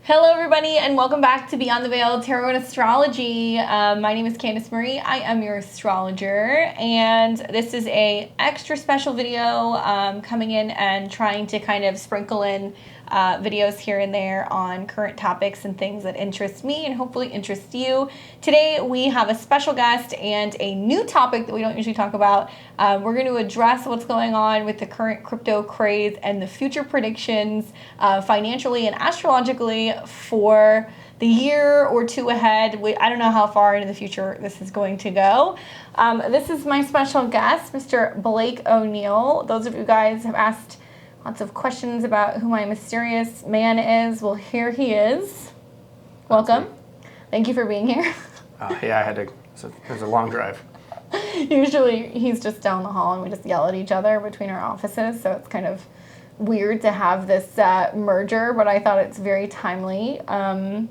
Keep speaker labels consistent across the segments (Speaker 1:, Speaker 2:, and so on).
Speaker 1: Hello everybody and welcome back to Beyond the Veil Tarot and Astrology. My name is Candice Marie. I am your astrologer and this is a extra special video coming in and trying to kind of sprinkle in videos here and there on current topics and things that interest me and hopefully interest you. Today we have a special guest and a new topic that we don't usually talk about. We're going to address what's going on with the current crypto craze and the future predictions financially and astrologically for the year or two ahead. I don't know how far into the future this is going to go. This is my special guest, Mr. Blake O'Neill. Those of you guys have asked lots of questions about who my mysterious man is. Well, here he is. Welcome. Thank you for being here.
Speaker 2: Yeah, I had to. It was a long drive.
Speaker 1: Usually he's just down the hall and we just yell at each other between our offices, so it's kind of weird to have this merger, but I thought it's very timely.
Speaker 2: Yeah.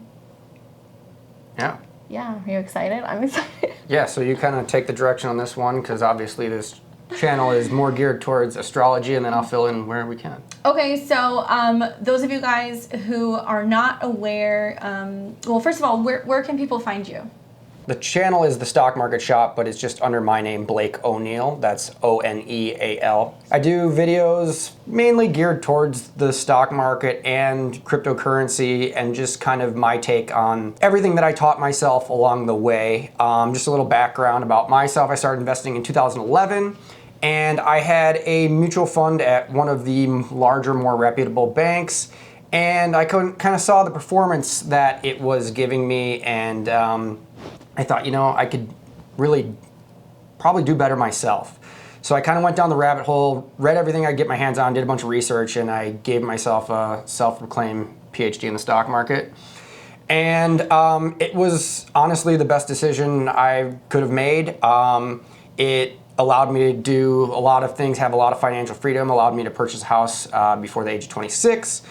Speaker 1: Yeah, are you excited? I'm excited.
Speaker 2: Yeah, so you kind of take the direction on this one because obviously this channel is more geared towards astrology, and then I'll fill in where we can.
Speaker 1: Okay, so those of you guys who are not aware, well, first of all, where can people find you?
Speaker 2: The channel is the Stock Market Shop, but it's just under my name, Blake O'Neill. That's O-N-E-A-L. I do videos mainly geared towards the stock market and cryptocurrency and just kind of my take on everything that I taught myself along the way. Just a little background about myself. I started investing in 2011. And I had a mutual fund at one of the larger, more reputable banks. And I kind of saw the performance that it was giving me. And I thought, you know, I could really probably do better myself. So I kind of went down the rabbit hole, read everything I could get my hands on, did a bunch of research, and I gave myself a self-proclaimed PhD in the stock market. And it was honestly the best decision I could have made. It allowed me to do a lot of things, have a lot of financial freedom, allowed me to purchase a house before the age of 26.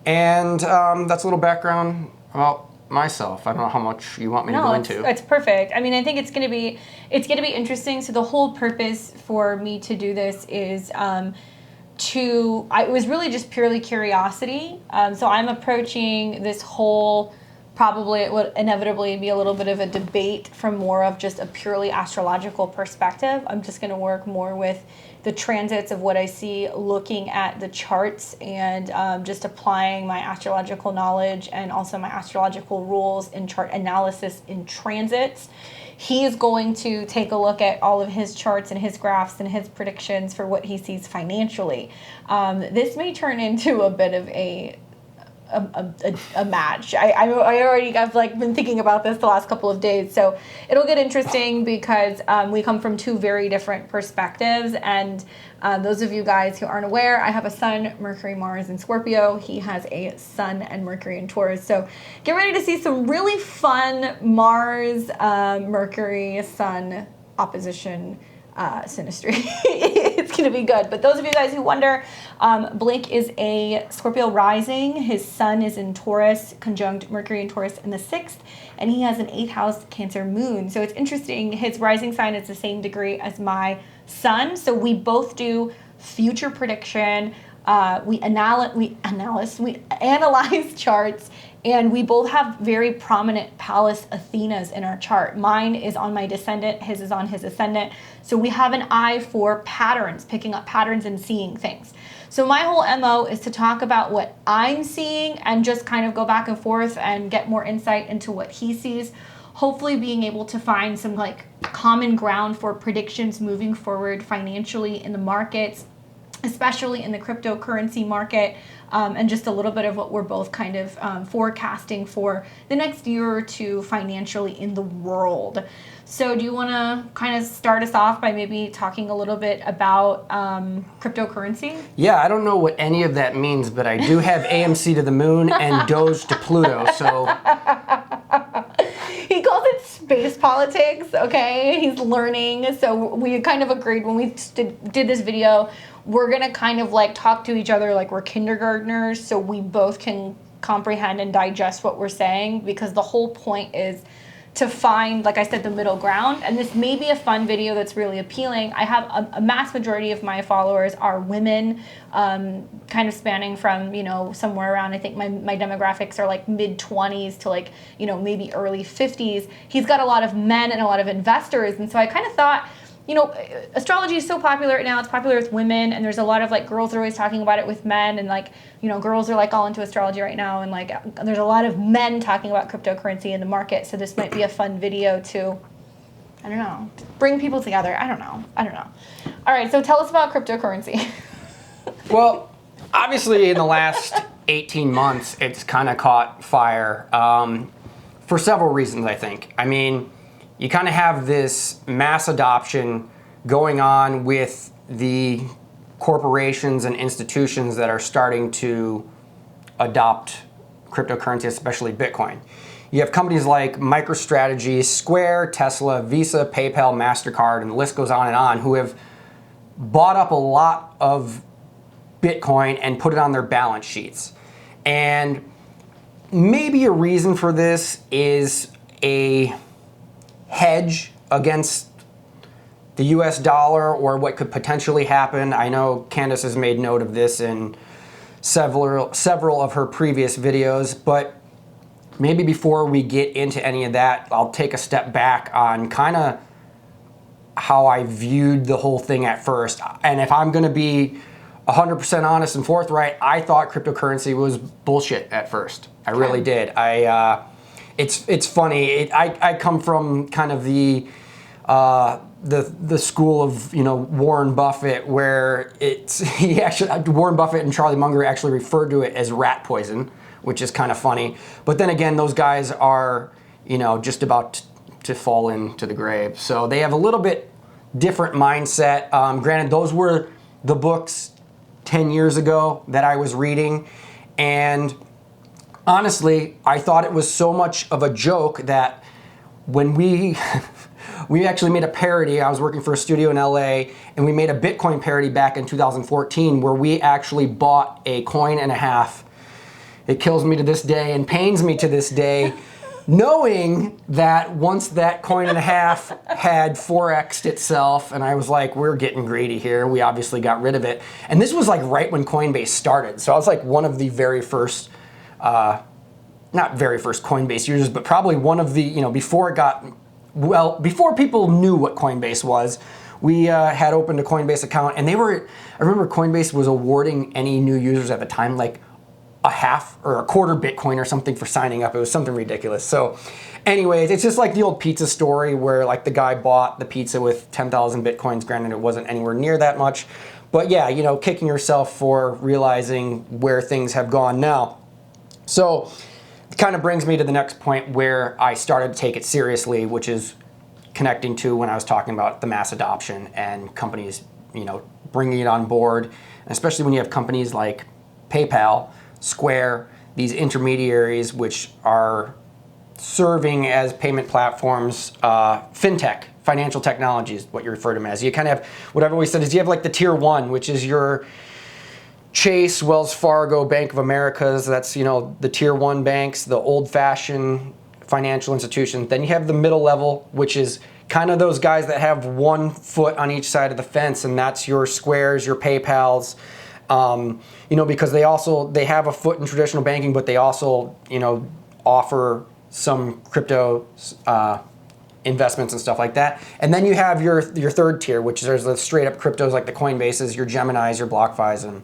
Speaker 2: And that's a little background about myself. I don't know how much you want me to go into.
Speaker 1: It's perfect. I mean, I think it's gonna be interesting. So the whole purpose for me to do this is it was really just purely curiosity. So I'm approaching this whole, probably it would inevitably be a little bit of a debate from more of just a purely astrological perspective. I'm just going to work more with the transits of what I see, looking at the charts and just applying my astrological knowledge and also my astrological rules in chart analysis in transits. He is going to take a look at all of his charts and his graphs and his predictions for what he sees financially. This may turn into a bit of a match. I've like been thinking about this the last couple of days, so it'll get interesting because we come from two very different perspectives. And those of you guys who aren't aware, I have a Sun, Mercury, Mars in Scorpio. He has a Sun and Mercury in Taurus. So get ready to see some really fun Mars, Mercury, Sun opposition synastry. It's gonna be good. But those of you guys who wonder, Blake is a Scorpio rising. His Sun is in Taurus, conjunct Mercury in Taurus in the 6th, and he has an 8th house Cancer moon. So it's interesting. His rising sign is the same degree as my Sun. So we both do future prediction. We analyze charts. And we both have very prominent Pallas Athenas in our chart. Mine is on my descendant, his is on his ascendant. So we have an eye for patterns, picking up patterns and seeing things. So my whole MO is to talk about what I'm seeing and just kind of go back and forth and get more insight into what he sees. Hopefully being able to find some like common ground for predictions moving forward financially in the markets, especially in the cryptocurrency market, and just a little bit of what we're both kind of forecasting for the next year or two financially in the world. So do you want to kind of start us off by maybe talking a little bit about cryptocurrency?
Speaker 2: Yeah, I don't know what any of that means, but I do have AMC to the moon and Doge to Pluto, so...
Speaker 1: He calls it space politics, okay? He's learning. So we kind of agreed when we did this video, we're going to kind of like talk to each other like we're kindergartners so we both can comprehend and digest what we're saying, because the whole point is to find, like I said, the middle ground. And this may be a fun video that's really appealing. I have a mass majority of my followers are women, kind of spanning from, you know, somewhere around, I think my demographics are like mid-20s to like, you know, maybe early 50s. He's got a lot of men and a lot of investors. And so I kind of thought, you know, astrology is so popular right now. It's popular with women, and there's a lot of like girls are always talking about it with men, and like, you know, girls are like all into astrology right now, and like there's a lot of men talking about cryptocurrency in the market. So this might be a fun video to, I don't know, bring people together. I don't know. All right, so tell us about cryptocurrency.
Speaker 2: Well, obviously in the last 18 months, it's kind of caught fire for several reasons, I think. I mean, you kind of have this mass adoption going on with the corporations and institutions that are starting to adopt cryptocurrency, especially Bitcoin. You have companies like MicroStrategy, Square, Tesla, Visa, PayPal, MasterCard, and the list goes on, who have bought up a lot of Bitcoin and put it on their balance sheets. And maybe a reason for this is a hedge against the US dollar or what could potentially happen. I know Candace has made note of this in several of her previous videos, but maybe before we get into any of that, I'll take a step back on kind of how I viewed the whole thing at first. And if I'm going to be 100% honest and forthright, I thought cryptocurrency was bullshit at first. I really did. It's funny. I come from kind of the school of, you know, Warren Buffett, where Warren Buffett and Charlie Munger actually referred to it as rat poison, which is kind of funny. But then again, those guys are, you know, just about to fall into the grave. So they have a little bit different mindset. Granted, those were the books 10 years ago that I was reading, and honestly, I thought it was so much of a joke that when we actually made a parody. I was working for a studio in LA, and we made a Bitcoin parody back in 2014 where we actually bought a coin and a half. It kills me to this day and pains me to this day, knowing that once that coin and a half had 4x'd itself, and I was like, we're getting greedy here. We obviously got rid of it. And this was like right when Coinbase started. So I was like one of the very first, not very first Coinbase users, but probably one of the, you know, before people knew what Coinbase was, we had opened a Coinbase account, and I remember Coinbase was awarding any new users at the time like a half or a quarter Bitcoin or something for signing up. It was something ridiculous. So anyways, it's just like the old pizza story where like the guy bought the pizza with 10,000 Bitcoins. Granted, it wasn't anywhere near that much. But yeah, you know, kicking yourself for realizing where things have gone now. So it kind of brings me to the next point where I started to take it seriously, which is connecting to when I was talking about the mass adoption and companies, you know, bringing it on board, and especially when you have companies like PayPal, Square, these intermediaries which are serving as payment platforms, fintech, financial technologies, what you refer to them as. You kind of have, what I've always said is you have like the tier one, which is your Chase, Wells Fargo, Bank of America's. That's, you know, the tier one banks, the old-fashioned financial institutions. Then you have the middle level, which is kind of those guys that have one foot on each side of the fence, and that's your Squares, your PayPals. You know, because they have a foot in traditional banking, but they also, you know, offer some crypto investments and stuff like that. And then you have your third tier, which there's the straight up cryptos like the Coinbases, your Geminis, your BlockFis, and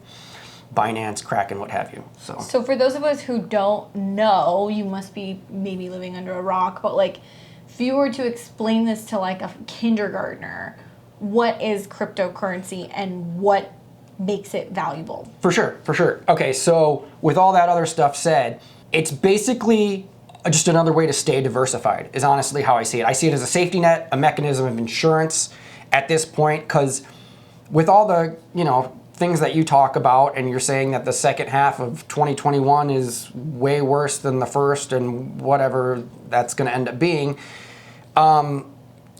Speaker 2: Binance, Kraken, what have you. So
Speaker 1: for those of us who don't know, you must be maybe living under a rock, but like if you were to explain this to like a kindergartner, what is cryptocurrency and what makes it valuable? For sure. Okay, so with all that other stuff said, it's basically just another way to stay diversified is honestly how I see it. I see it as a safety net, a mechanism of insurance at this point, because with all the, you know, things that you talk about, and you're saying that the second half of 2021 is way worse than the first and whatever that's going to end up being,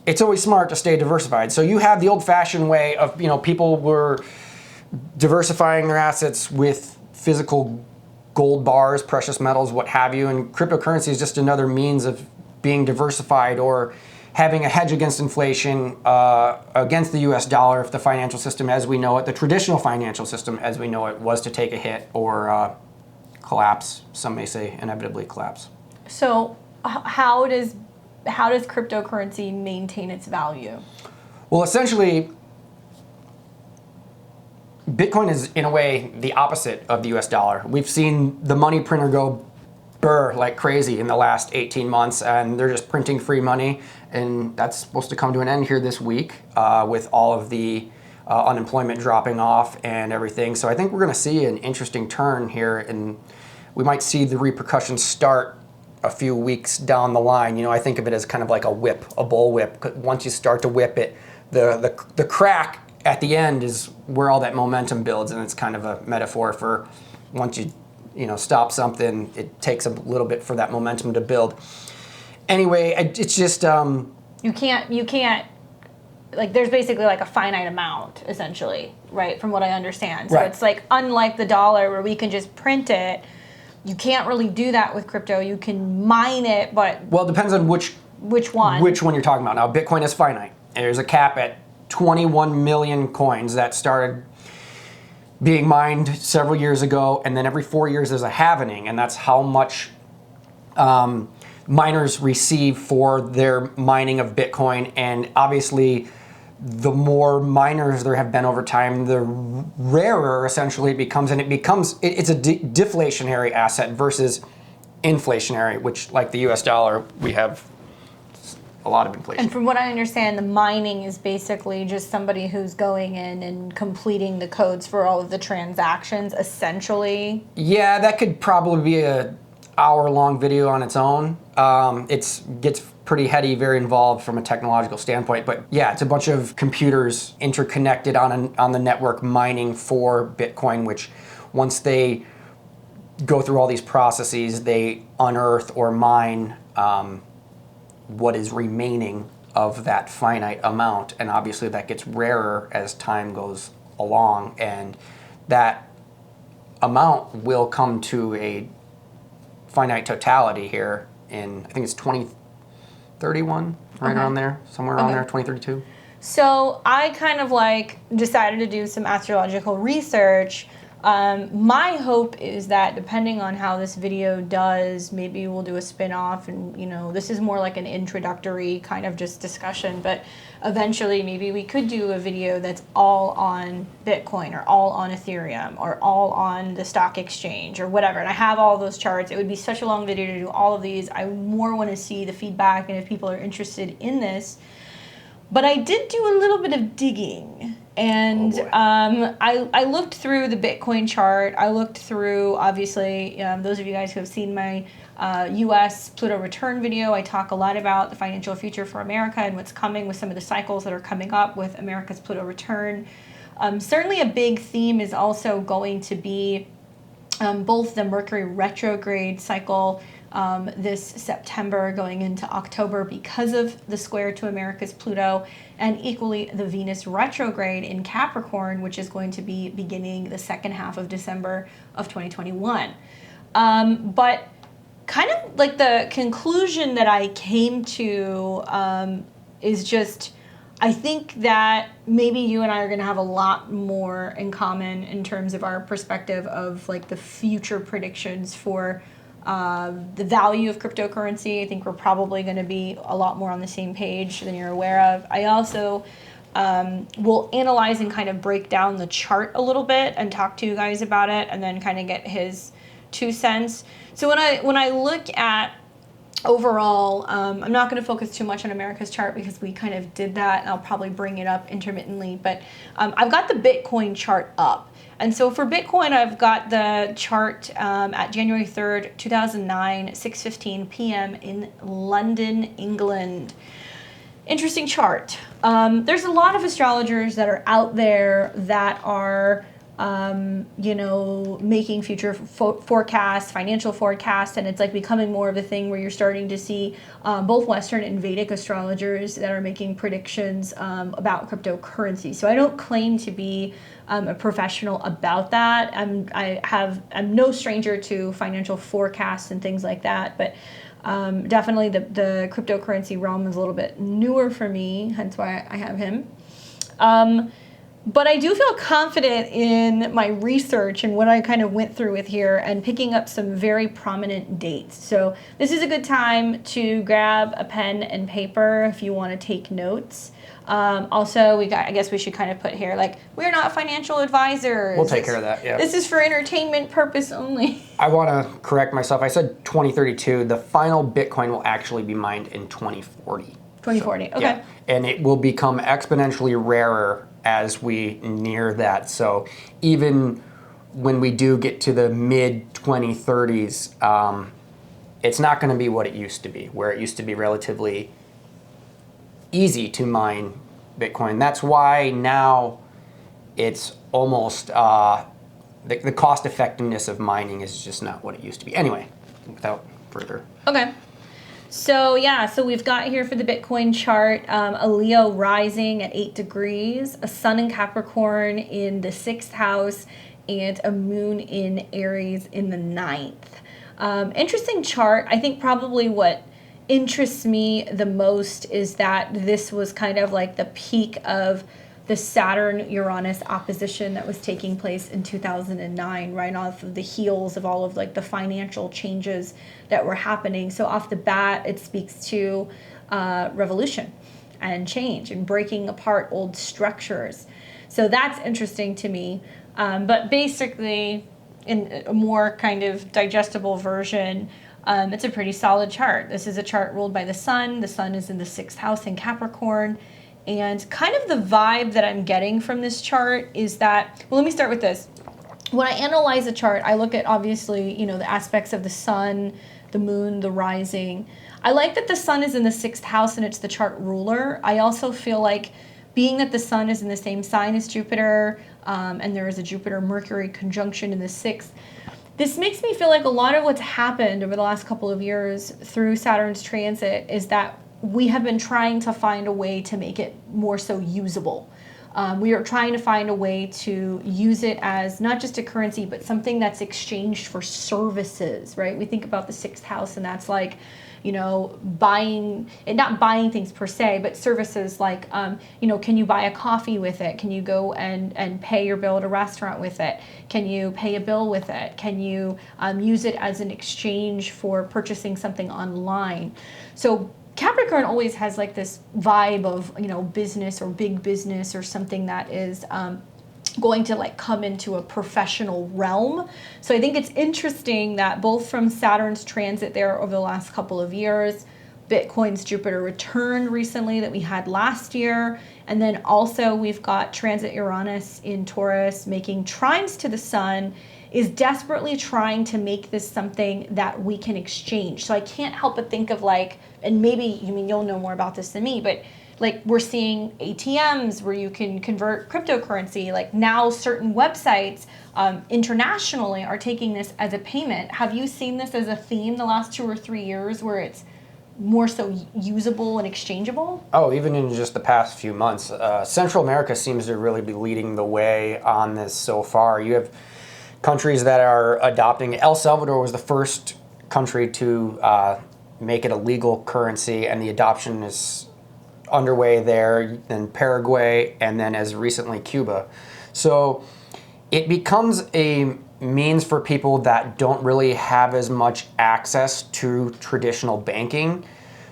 Speaker 1: it's always smart to stay diversified. So you have the old-fashioned way of, you know, people were diversifying their assets with physical gold bars, precious metals, what have you, and cryptocurrency is just another means of
Speaker 2: being diversified or having a hedge against inflation, against the US dollar if the financial system as we know it, the traditional financial system as we know it, was to take a hit or collapse. Some may say inevitably collapse.
Speaker 1: So how does cryptocurrency maintain its value?
Speaker 2: Well, essentially, Bitcoin is, in a way, the opposite of the US dollar. We've seen the money printer go burr like crazy in the last 18 months, and they're just printing free money, and that's supposed to come to an end here this week with all of the unemployment dropping off and everything. So I think we're going to see an interesting turn here, and we might see the repercussions start a few weeks down the line. You know, I think of it as kind of like a whip, a bullwhip. Once you start to whip it, the crack at the end is where all that momentum builds, and it's kind of a metaphor for once you stop something, it takes a little bit for that momentum to build. Anyway, it's just
Speaker 1: you can't like there's basically like a finite amount essentially, right? From what I understand. So
Speaker 2: right.
Speaker 1: It's like unlike the dollar where we can just print it, you can't really do that with crypto. You can mine it, but
Speaker 2: well, it depends on which
Speaker 1: one
Speaker 2: you're talking about. Now, Bitcoin is finite. There's a cap at 21 million coins that started being mined several years ago, and then every 4 years there's a halvening, and that's how much miners receive for their mining of Bitcoin. And obviously, the more miners there have been over time, the rarer essentially it becomes, and it's a deflationary asset versus inflationary, which, like the US dollar, we have a lot of inflation.
Speaker 1: And from what I understand, the mining is basically just somebody who's going in and completing the codes for all of the transactions, essentially.
Speaker 2: Yeah, that could probably be a hour-long video on its own. It gets pretty heady, very involved from a technological standpoint. But yeah, it's a bunch of computers interconnected on the network mining for Bitcoin, which once they go through all these processes, they unearth or mine what is remaining of that finite amount. And obviously that gets rarer as time goes along. And that amount will come to a finite totality here in, I think it's 2031, right around there, somewhere around there, 2032.
Speaker 1: So I kind of like decided to do some astrological research. My hope is that depending on how this video does, maybe we'll do a spin-off, and this is more like an introductory kind of just discussion, but eventually maybe we could do a video that's all on Bitcoin or all on Ethereum or all on the stock exchange or whatever. And I have all those charts. It would be such a long video to do all of these. I more want to see the feedback and if people are interested in this. But I did do a little bit of digging, and I looked through the Bitcoin chart. I looked through, obviously, those of you guys who have seen my U.S. Pluto return video, I talk a lot about the financial future for America and what's coming with some of the cycles that are coming up with America's Pluto return. Certainly a big theme is also going to be both the Mercury retrograde cycle this September going into October because of the square to America's Pluto, and equally the Venus retrograde in Capricorn, which is going to be beginning the second half of December of 2021. But kind of like the conclusion that I came to is just, I think that maybe you and I are going to have a lot more in common in terms of our perspective of like the future predictions for the value of cryptocurrency. I think we're probably going to be a lot more on the same page than you're aware of. I also will analyze and kind of break down the chart a little bit and talk to you guys about it, and then kind of get his 2 cents. So when I look at overall, I'm not going to focus too much on America's chart because we kind of did that, and I'll probably bring it up intermittently. But I've got the Bitcoin chart up. And so for Bitcoin, I've got the chart at January 3rd, 2009, 6:15 p.m. in London, England. Interesting chart. There's a lot of astrologers that are out there that are making future forecasts, financial forecasts, and it's like becoming more of a thing where you're starting to see both Western and Vedic astrologers that are making predictions about cryptocurrency. So I don't claim to be a professional about that. I'm no stranger to financial forecasts and things like that, but definitely the cryptocurrency realm is a little bit newer for me, hence why I have him. But I do feel confident in my research and what I kind of went through with here and picking up some very prominent dates. So this is a good time to grab a pen and paper if you want to take notes. Also, I guess we should kind of put here, like, we're not financial advisors.
Speaker 2: We'll take care of that, yeah.
Speaker 1: This is for entertainment purpose only.
Speaker 2: I want to correct myself. I said 2032. The final Bitcoin will actually be mined in 2040.
Speaker 1: 2040, okay.
Speaker 2: Yeah. And it will become exponentially rarer as we near that. So even when we do get to the mid 2030s, it's not going to be what it used to be, where it used to be relatively easy to mine Bitcoin. That's why now it's almost, the cost effectiveness of mining is just not what it used to be. Anyway, without further.
Speaker 1: Okay. So we've got here for the Bitcoin chart, a Leo rising at 8 degrees, a sun in Capricorn in the 6th house, and a moon in Aries in the 9th. Interesting chart. I think probably what interests me the most is that this was kind of like the peak of the Saturn-Uranus opposition that was taking place in 2009, right off of the heels of all of like the financial changes that were happening. So off the bat, it speaks to revolution and change and breaking apart old structures. So that's interesting to me. But basically, in a more kind of digestible version, it's a pretty solid chart. This is a chart ruled by the sun. The sun is in the 6th house in Capricorn. And kind of the vibe that I'm getting from this chart is that, well, let me start with this. When I analyze a chart, I look at obviously, the aspects of the sun, the moon, the rising. I like that the sun is in the 6th house and it's the chart ruler. I also feel like being that the sun is in the same sign as Jupiter, and there is a Jupiter-Mercury conjunction in the 6th, this makes me feel like a lot of what's happened over the last couple of years through Saturn's transit is that we have been trying to find a way to make it more so usable. We are trying to find a way to use it as not just a currency, but something that's exchanged for services, right? We think about the 6th house, and that's like, buying, and not buying things per se, but services like, can you buy a coffee with it? Can you go and pay your bill at a restaurant with it? Can you pay a bill with it? Can you use it as an exchange for purchasing something online? So Capricorn always has like this vibe of, business or big business or something that is going to like come into a professional realm. So I think it's interesting that both from Saturn's transit there over the last couple of years, Bitcoin's Jupiter return recently that we had last year, and then also we've got transit Uranus in Taurus making trines to the sun, is desperately trying to make this something that we can exchange. So I can't help but think of like, and maybe, you'll know more about this than me, but like we're seeing ATMs where you can convert cryptocurrency. Like now certain websites internationally are taking this as a payment. Have you seen this as a theme the last 2 or 3 years where it's more so usable and exchangeable?
Speaker 2: Oh, even in just the past few months. Central America seems to really be leading the way on this so far. You have countries that are adopting. El Salvador was the first country to make it a legal currency, and the adoption is underway there, then Paraguay, and then as recently Cuba. So it becomes a means for people that don't really have as much access to traditional banking.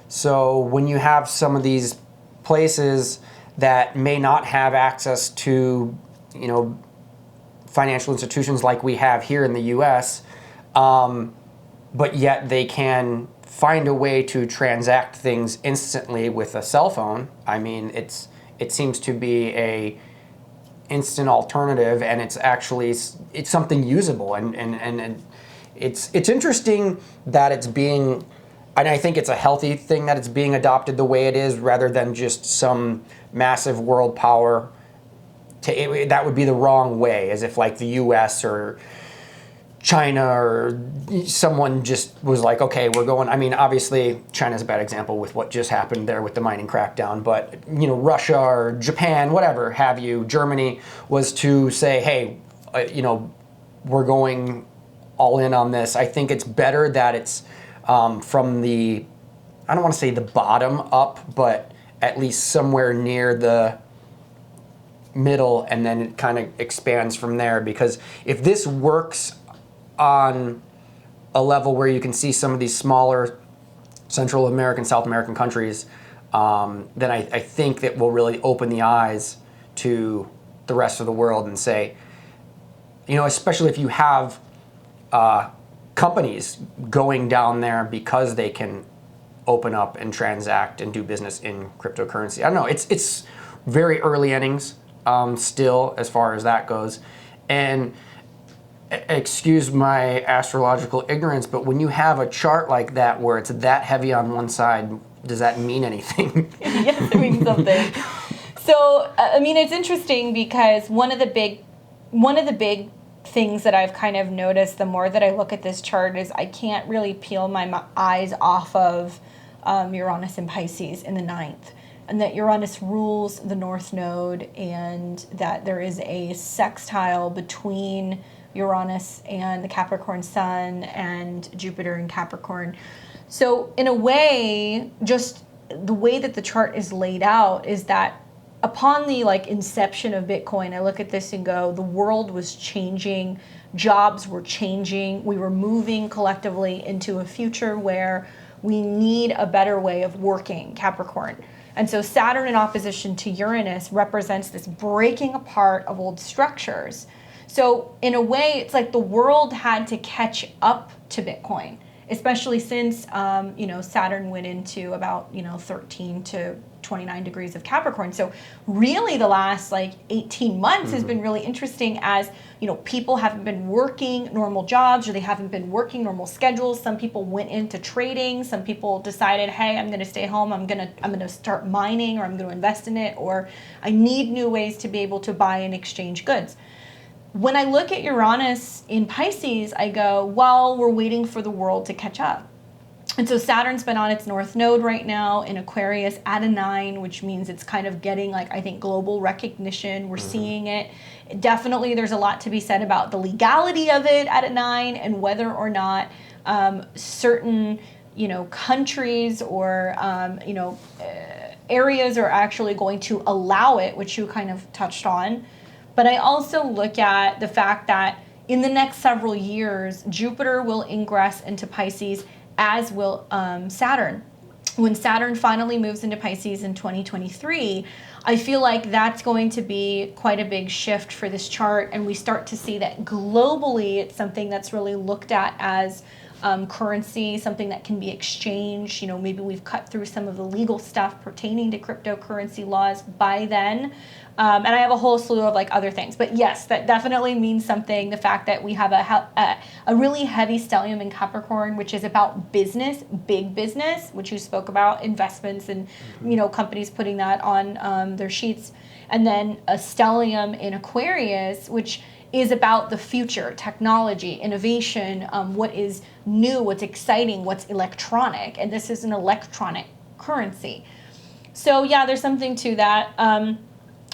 Speaker 2: So when you have some of these places that may not have access to, financial institutions like we have here in the US, but yet they can find a way to transact things instantly with a cell phone. I mean, it seems to be a instant alternative, and it's something usable, and it's interesting that it's being, and I think it's a healthy thing that it's being adopted the way it is, rather than just some massive world power that would be the wrong way, as if like the U.S. or China or someone just was like, okay, we're going. I mean, obviously, China's a bad example with what just happened there with the mining crackdown, but Russia or Japan, whatever have you, Germany, was to say, hey, we're going all in on this. I think it's better that it's from the, I don't want to say the bottom up, but at least somewhere near the middle, and then it kind of expands from there. Because if this works on a level where you can see some of these smaller Central American, South American countries, then I think that will really open the eyes to the rest of the world and say, especially if you have companies going down there because they can open up and transact and do business in cryptocurrency. I don't know. It's very early innings still as far as that goes. And excuse my astrological ignorance, but when you have a chart like that where it's that heavy on one side, does that mean anything?
Speaker 1: Yes, it means something. So, I mean, it's interesting because one of the big things that I've kind of noticed the more that I look at this chart is I can't really peel my eyes off of Uranus and Pisces in the 9th. And that Uranus rules the North Node, and that there is a sextile between Uranus and the Capricorn Sun and Jupiter in Capricorn. So in a way, just the way that the chart is laid out is that upon the inception of Bitcoin, I look at this and go, the world was changing, jobs were changing, we were moving collectively into a future where we need a better way of working, Capricorn. And so Saturn in opposition to Uranus represents this breaking apart of old structures. So in a way, it's like the world had to catch up to Bitcoin, especially since, Saturn went into about, 13 to 29 degrees of Capricorn. So really the last 18 months has been really interesting as, people haven't been working normal jobs, or they haven't been working normal schedules. Some people went into trading. Some people decided, hey, I'm going to stay home. I'm going to start mining, or I'm going to invest in it, or I need new ways to be able to buy and exchange goods. When I look at Uranus in Pisces, I go, well, we're waiting for the world to catch up. And so Saturn's been on its North Node right now in Aquarius at a 9, which means it's kind of getting I think global recognition. We're seeing it. Definitely there's a lot to be said about the legality of it at a 9, and whether or not certain, countries or, areas are actually going to allow it, which you kind of touched on. But I also look at the fact that in the next several years, Jupiter will ingress into Pisces, as will Saturn. When Saturn finally moves into Pisces in 2023, I feel like that's going to be quite a big shift for this chart, and we start to see that globally it's something that's really looked at as currency, something that can be exchanged. Maybe we've cut through some of the legal stuff pertaining to cryptocurrency laws by then. And I have a whole slew of other things. But yes, that definitely means something. The fact that we have a really heavy stellium in Capricorn, which is about business, big business, which you spoke about, investments and, companies putting that on their sheets. And then a stellium in Aquarius, which is about the future, technology, innovation, what is new, what's exciting, what's electronic. And this is an electronic currency. So yeah, there's something to that.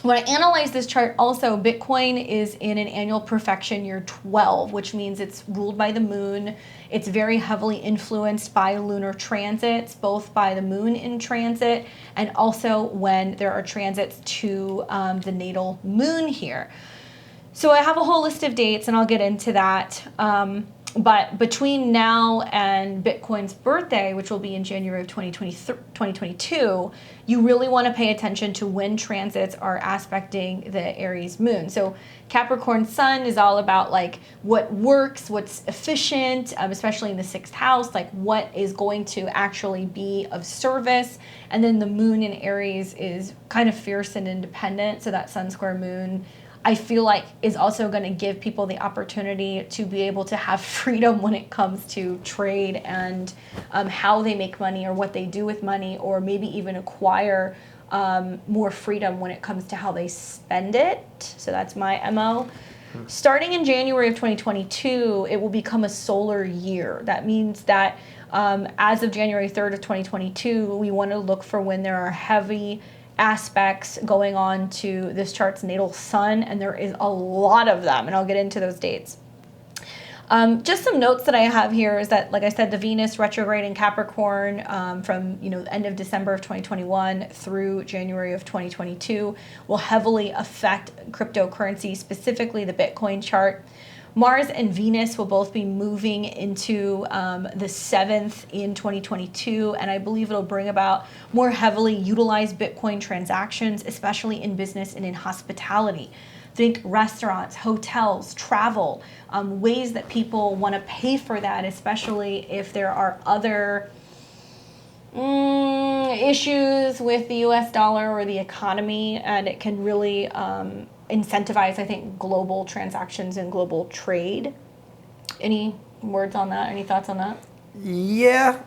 Speaker 1: When I analyze this chart also, Bitcoin is in an annual perfection year 12, which means it's ruled by the moon. It's very heavily influenced by lunar transits, both by the moon in transit and also when there are transits to the natal moon here. So I have a whole list of dates, and I'll get into that. But between now and Bitcoin's birthday, which will be in January of 2022, you really want to pay attention to when transits are aspecting the Aries moon. So Capricorn Sun is all about what works, what's efficient, especially in the 6th house, what is going to actually be of service. And then the moon in Aries is kind of fierce and independent. So that Sun square moon, I feel like, is also going to give people the opportunity to be able to have freedom when it comes to trade and how they make money, or what they do with money, or maybe even acquire more freedom when it comes to how they spend it. So that's my MO. Starting in January of 2022, it will become a solar year. That means that as of January 3rd of 2022, we want to look for when there are heavy aspects going on to this chart's natal sun, and there is a lot of them, and I'll get into those dates. Just some notes that I have here is that, like I said, the Venus retrograde in Capricorn from the end of December of 2021 through January of 2022 will heavily affect cryptocurrency, specifically the Bitcoin chart. Mars and Venus will both be moving into the 7th in 2022, and I believe it'll bring about more heavily utilized Bitcoin transactions, especially in business and in hospitality. Think restaurants, hotels, travel, ways that people want to pay for that, especially if there are other issues with the US dollar or the economy, and it can really incentivize, I think, global transactions and global trade. Any words on that? Any thoughts on that?
Speaker 2: Yeah,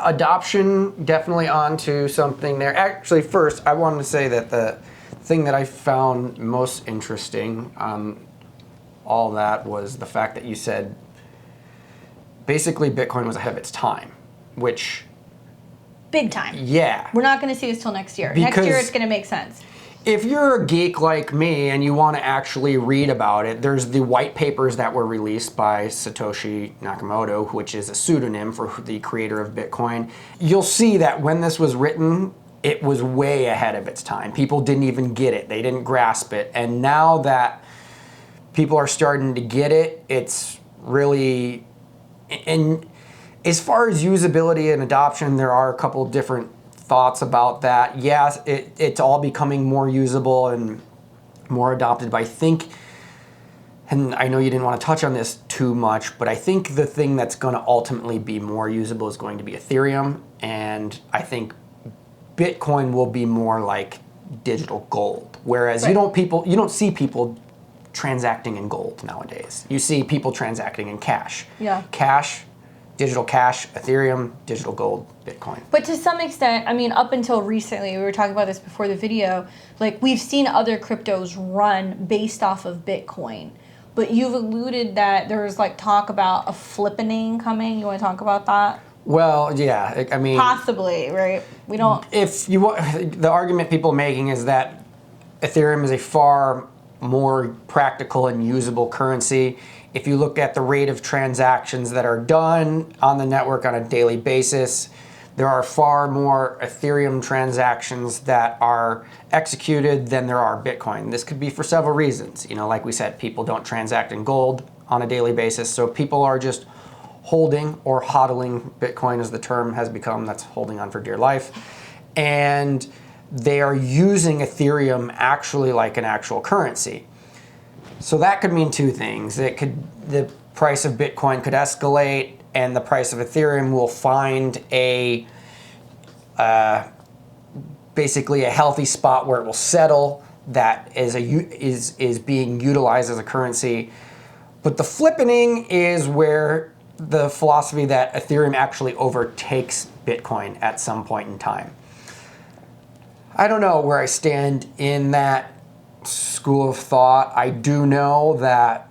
Speaker 2: adoption definitely onto something there. Actually, first, I wanted to say that the thing that I found most interesting on all that was the fact that you said basically Bitcoin was ahead of its time, which...
Speaker 1: Big time.
Speaker 2: Yeah.
Speaker 1: We're not going to see this till next year.
Speaker 2: Because
Speaker 1: next year it's going to make sense.
Speaker 2: If you're a geek like me and you want to actually read about it, there's the white papers that were released by Satoshi Nakamoto, which is a pseudonym for the creator of Bitcoin. You'll see that when this was written, it was way ahead of its time. People didn't even get it. They didn't grasp it. And now that people are starting to get it, it's really... And as far as usability and adoption, there are a couple of different thoughts about that. Yes, it's all becoming more usable and more adopted, but I think, and I know you didn't want to touch on this too much, but I think the thing that's going to ultimately be more usable is going to be Ethereum, and I think Bitcoin will be more like digital gold, whereas
Speaker 1: Right.
Speaker 2: you don't see people transacting in gold nowadays. You see people transacting in cash.
Speaker 1: Yeah.
Speaker 2: Cash, digital cash, Ethereum, digital gold, Bitcoin.
Speaker 1: But to some extent, I mean, up until recently, we were talking about this before the video, like we've seen other cryptos run based off of Bitcoin. But you've alluded that there's like talk about a flippening coming. You want to talk about that?
Speaker 2: Well, yeah, I mean...
Speaker 1: Possibly, right? We don't...
Speaker 2: If you want, the argument people are making is that Ethereum is a far more practical and usable currency. If you look at the rate of transactions that are done on the network on a daily basis, there are far more Ethereum transactions that are executed than there are Bitcoin. This could be for several reasons. Like we said, people don't transact in gold on a daily basis, so people are just holding or hodling, Bitcoin as the term has become, that's holding on for dear life. And they are using Ethereum actually like an actual currency. So that could mean two things. The price of Bitcoin could escalate, and the price of Ethereum will find basically a healthy spot where it will settle that is being utilized as a currency. But the flippening is where the philosophy that Ethereum actually overtakes Bitcoin at some point in time. I don't know where I stand in that school of thought. I do know that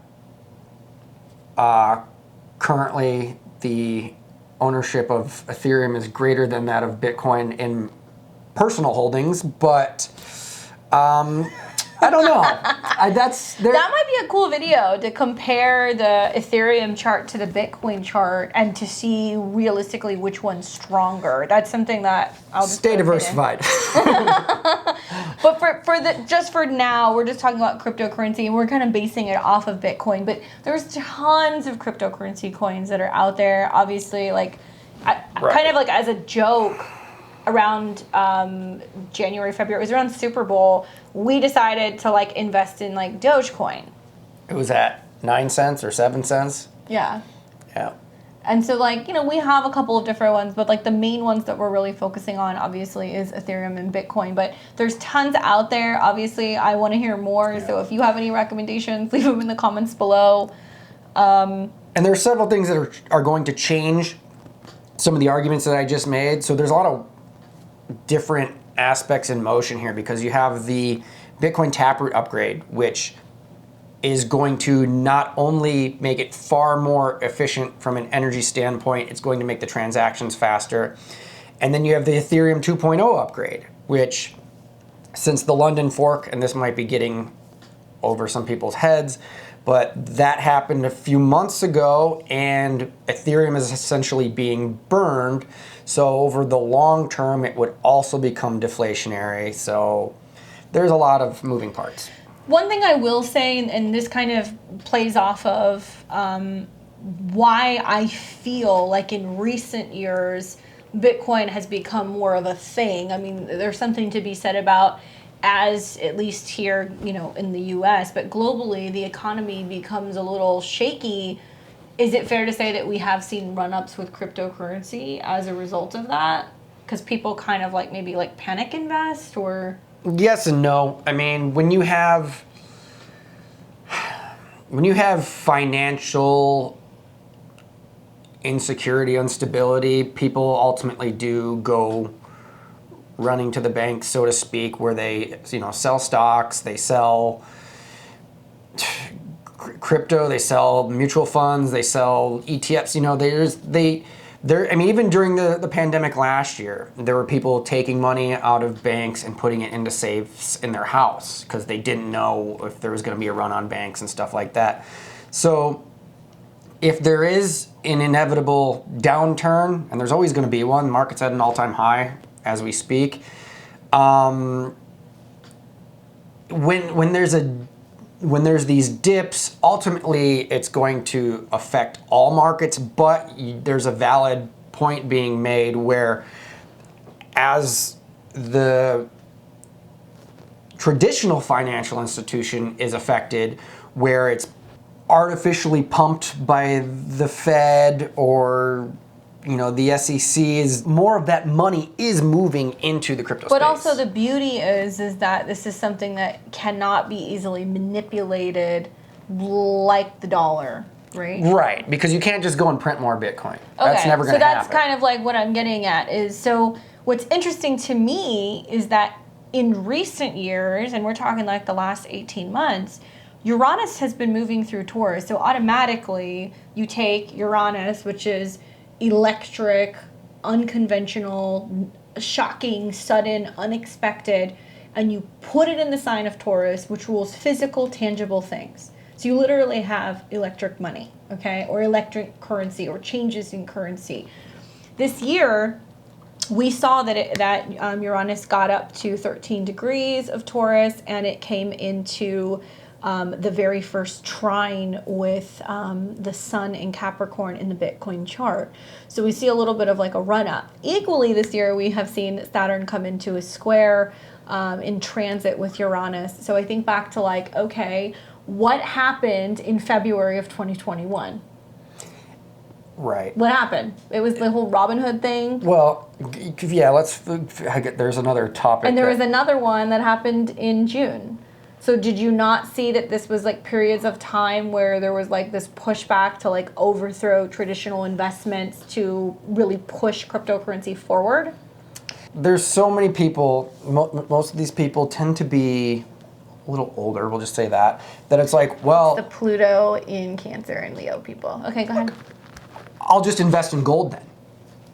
Speaker 2: currently the ownership of Ethereum is greater than that of Bitcoin in personal holdings, but I don't know.
Speaker 1: That might be a cool video to compare the Ethereum chart to the Bitcoin chart and to see realistically which one's stronger. That's something that I'll just
Speaker 2: stay diversified.
Speaker 1: But for now, we're just talking about cryptocurrency, and we're kind of basing it off of Bitcoin. But there's tons of cryptocurrency coins that are out there. Obviously, like kind of like as a joke. Around January, February, it was around Super Bowl, we decided to like invest in like Dogecoin.
Speaker 2: It was at 9 cents or 7 cents.
Speaker 1: Yeah.
Speaker 2: Yeah.
Speaker 1: And so like, we have a couple of different ones, but like the main ones that we're really focusing on obviously is Ethereum and Bitcoin, but there's tons out there. Obviously, I want to hear more. Yeah. So if you have any recommendations, leave them in the comments below.
Speaker 2: And there are several things that are going to change some of the arguments that I just made. So there's a lot of different aspects in motion here, because you have the Bitcoin Taproot upgrade, which is going to not only make it far more efficient from an energy standpoint, it's going to make the transactions faster. And then you have the Ethereum 2.0 upgrade, which, since the London fork, and this might be getting over some people's heads, but that happened a few months ago, and Ethereum is essentially being burned. So over the long term, it would also become deflationary. So there's a lot of moving parts.
Speaker 1: One thing I will say, and this kind of plays off of why I feel like in recent years, Bitcoin has become more of a thing. I mean, there's something to be said about, as at least here, you know, in the US, but globally, the economy becomes a little shaky. Is it fair to say that we have seen run-ups with cryptocurrency as a result of that? Because people kind of like maybe like panic invest, or...
Speaker 2: Yes and no. I mean, when you have financial insecurity, instability, people ultimately do go running to the bank, so to speak, where they, you know, sell stocks, they sell crypto, they sell mutual funds, they sell ETFs. You know, I mean, even during the pandemic last year, there were people taking money out of banks and putting it into safes in their house because they didn't know if there was going to be a run on banks and stuff like that. So if there is an inevitable downturn, and there's always going to be one, market's at an all-time high as we speak, when there's these dips, ultimately it's going to affect all markets, but there's a valid point being made where, as the traditional financial institution is affected, where it's artificially pumped by the Fed or, you know, the SEC, is more of that money is moving into the crypto space.
Speaker 1: But also the beauty is that this is something that cannot be easily manipulated like the dollar, right?
Speaker 2: Right, because you can't just go and print more Bitcoin. That's never going to happen.
Speaker 1: So that's kind of like what I'm getting at is, so what's interesting to me is that in recent years, and we're talking like the last 18 months, Uranus has been moving through Taurus. So automatically you take Uranus, which is electric, unconventional, shocking, sudden, unexpected, and you put it in the sign of Taurus, which rules physical, tangible things. So you literally have electric money, okay, or electric currency, or changes in currency. This year, we saw that Uranus got up to 13 degrees of Taurus, and it came into the very first trine with the sun in Capricorn in the Bitcoin chart. So we see a little bit of like a run up. Equally this year, we have seen Saturn come into a square in transit with Uranus. So I think back to like, okay, what happened in February of 2021?
Speaker 2: Right.
Speaker 1: What happened? It was the whole Robin Hood thing.
Speaker 2: Well, yeah, there's another topic.
Speaker 1: And there was another one that happened in June. So did you not see that this was like periods of time where there was like this pushback to like overthrow traditional investments to really push cryptocurrency forward?
Speaker 2: There's so many people, most of these people tend to be a little older, we'll just say that it's like, well...
Speaker 1: It's the Pluto in Cancer and Leo people. Okay, go ahead.
Speaker 2: I'll just invest in gold then.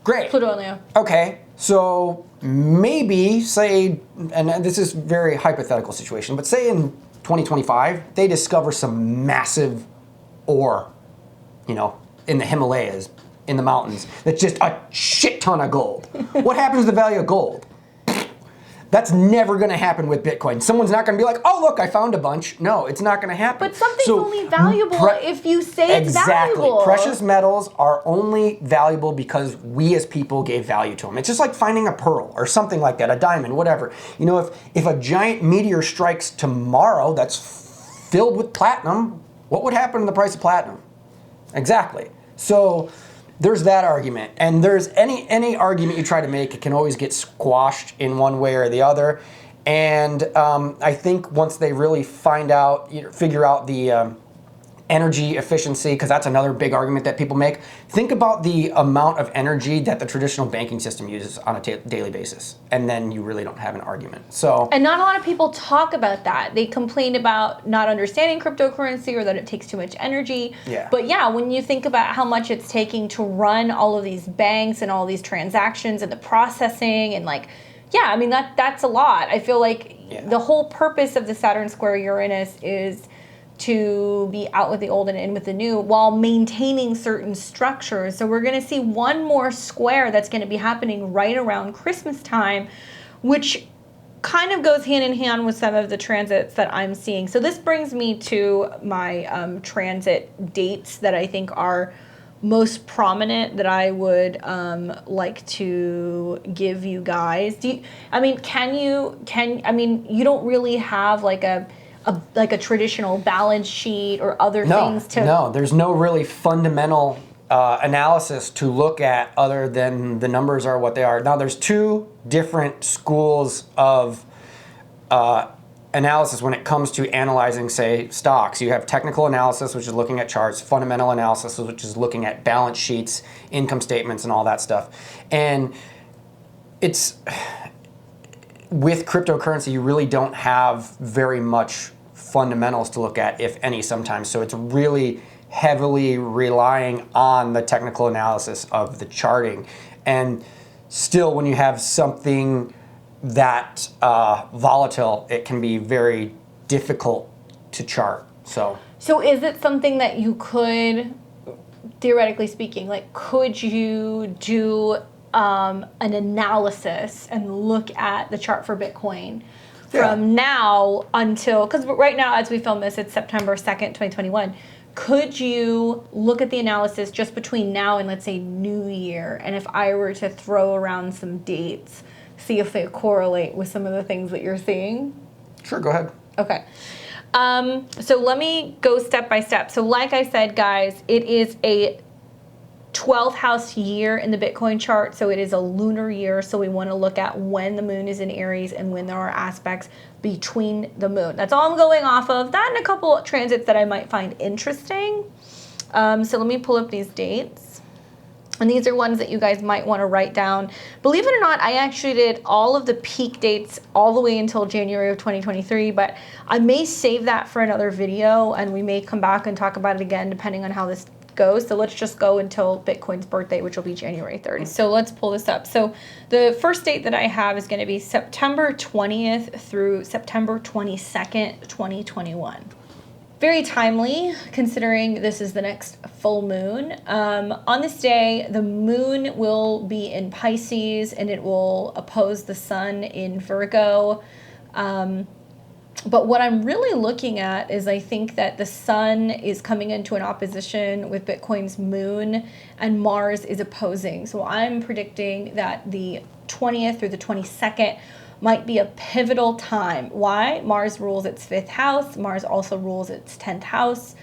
Speaker 2: Great.
Speaker 1: Pluto and Leo.
Speaker 2: Okay, so maybe, say, and this is a very hypothetical situation, but say in 2025, they discover some massive ore, you know, in the Himalayas, in the mountains, that's just a shit ton of gold. What happens to the value of gold? That's never going to happen with Bitcoin. Someone's not going to be like, oh, look, I found a bunch. No, it's not going to happen.
Speaker 1: But something's only valuable if you say it's valuable.
Speaker 2: Exactly. Precious metals are only valuable because we as people gave value to them. It's just like finding a pearl or something like that, a diamond, whatever. You know, if a giant meteor strikes tomorrow that's filled with platinum, what would happen to the price of platinum? Exactly. So there's that argument, and there's any argument you try to make, it can always get squashed in one way or the other. And I think once they really figure out the energy efficiency, because that's another big argument that people make. Think about the amount of energy that the traditional banking system uses on a daily basis, and then you really don't have an argument. So,
Speaker 1: and not a lot of people talk about that. They complain about not understanding cryptocurrency or that it takes too much energy.
Speaker 2: Yeah.
Speaker 1: But yeah, when you think about how much it's taking to run all of these banks and all these transactions and the processing and like, yeah, I mean, that's a lot. I feel like the whole purpose of the Saturn square Uranus is to be out with the old and in with the new while maintaining certain structures. So we're going to see one more square that's going to be happening right around Christmas time, which kind of goes hand in hand with some of the transits that I'm seeing. So this brings me to my transit dates that I think are most prominent that I would like to give you guys. You don't really have like a traditional balance sheet or other things to...
Speaker 2: No, there's no really fundamental analysis to look at other than the numbers are what they are. Now, there's two different schools of analysis when it comes to analyzing, say, stocks. You have technical analysis, which is looking at charts, fundamental analysis, which is looking at balance sheets, income statements, and all that stuff. And it's... with cryptocurrency, you really don't have very much fundamentals to look at, if any, sometimes. So it's really heavily relying on the technical analysis of the charting. And still, when you have something that volatile, it can be very difficult to chart. So
Speaker 1: is it something that you could, theoretically speaking, like, could you do an analysis and look at the chart for Bitcoin from now until, because right now as we film this, it's September 2nd, 2021. Could you look at the analysis just between now and, let's say, New Year? And if I were to throw around some dates, see if they correlate with some of the things that you're seeing?
Speaker 2: Sure, go ahead.
Speaker 1: Okay. So let me go step by step. So like I said, guys, it is a 12th house year in the Bitcoin chart, so it is a lunar year, so we want to look at when the moon is in Aries and when there are aspects between the moon. That's all I'm going off of. That and a couple of transits that I might find interesting. So let me pull up these dates. And these are ones that you guys might want to write down. Believe it or not, I actually did all of the peak dates all the way until January of 2023, but I may save that for another video, and we may come back and talk about it again depending on how this goes. So let's just go until Bitcoin's birthday, which will be January 30th. So let's pull this up. So the first date that I have is going to be September 20th through September 22nd, 2021. Very timely, considering this is the next full moon. On this day, the moon will be in Pisces, and it will oppose the sun in Virgo. But what I'm really looking at is I think that the sun is coming into an opposition with Bitcoin's moon, and Mars is opposing. So I'm predicting that the 20th through the 22nd might be a pivotal time. Why? Mars rules its 5th house. Mars also rules its 10th house.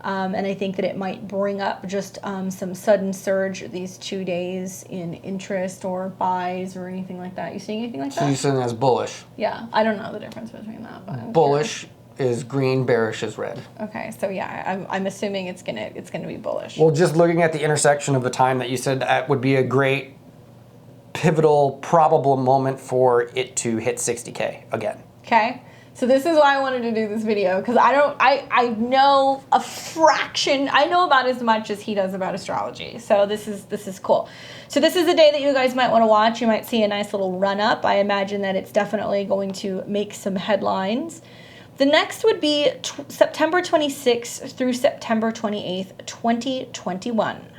Speaker 1: And I think that it might bring up just some sudden surge these 2 days in interest or buys or anything like that. You seeing anything like that?
Speaker 2: So you're saying that's bullish.
Speaker 1: Yeah, I don't know the difference between that, but I'm
Speaker 2: bullish is green, bearish is red.
Speaker 1: Okay, so yeah, I'm assuming it's gonna be bullish.
Speaker 2: Well, just looking at the intersection of the time that you said, that would be a great pivotal, probable moment for it to hit 60K again.
Speaker 1: Okay. So this is why I wanted to do this video, because I know a fraction, I know about as much as he does about astrology. So this is cool. So this is a day that you guys might want to watch. You might see a nice little run up. I imagine that it's definitely going to make some headlines. The next would be September 26th through September 28th, 2021.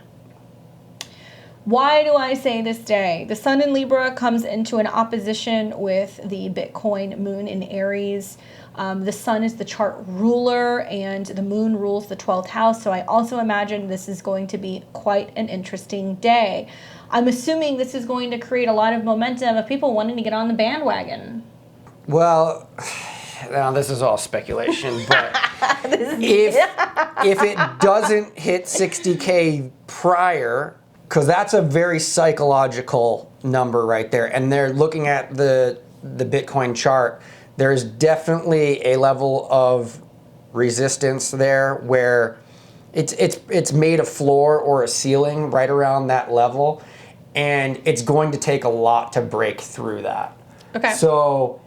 Speaker 1: Why do I say this day? The sun in Libra comes into an opposition with the Bitcoin moon in Aries. The sun is the chart ruler and the moon rules the 12th house. So I also imagine this is going to be quite an interesting day. I'm assuming this is going to create a lot of momentum of people wanting to get on the bandwagon.
Speaker 2: Well, now this is all speculation, but if it doesn't hit 60K prior, because that's a very psychological number right there. And they're looking at the Bitcoin chart. There's definitely a level of resistance there where It's made a floor or a ceiling right around that level, and it's going to take a lot to break through that.
Speaker 1: Okay.
Speaker 2: So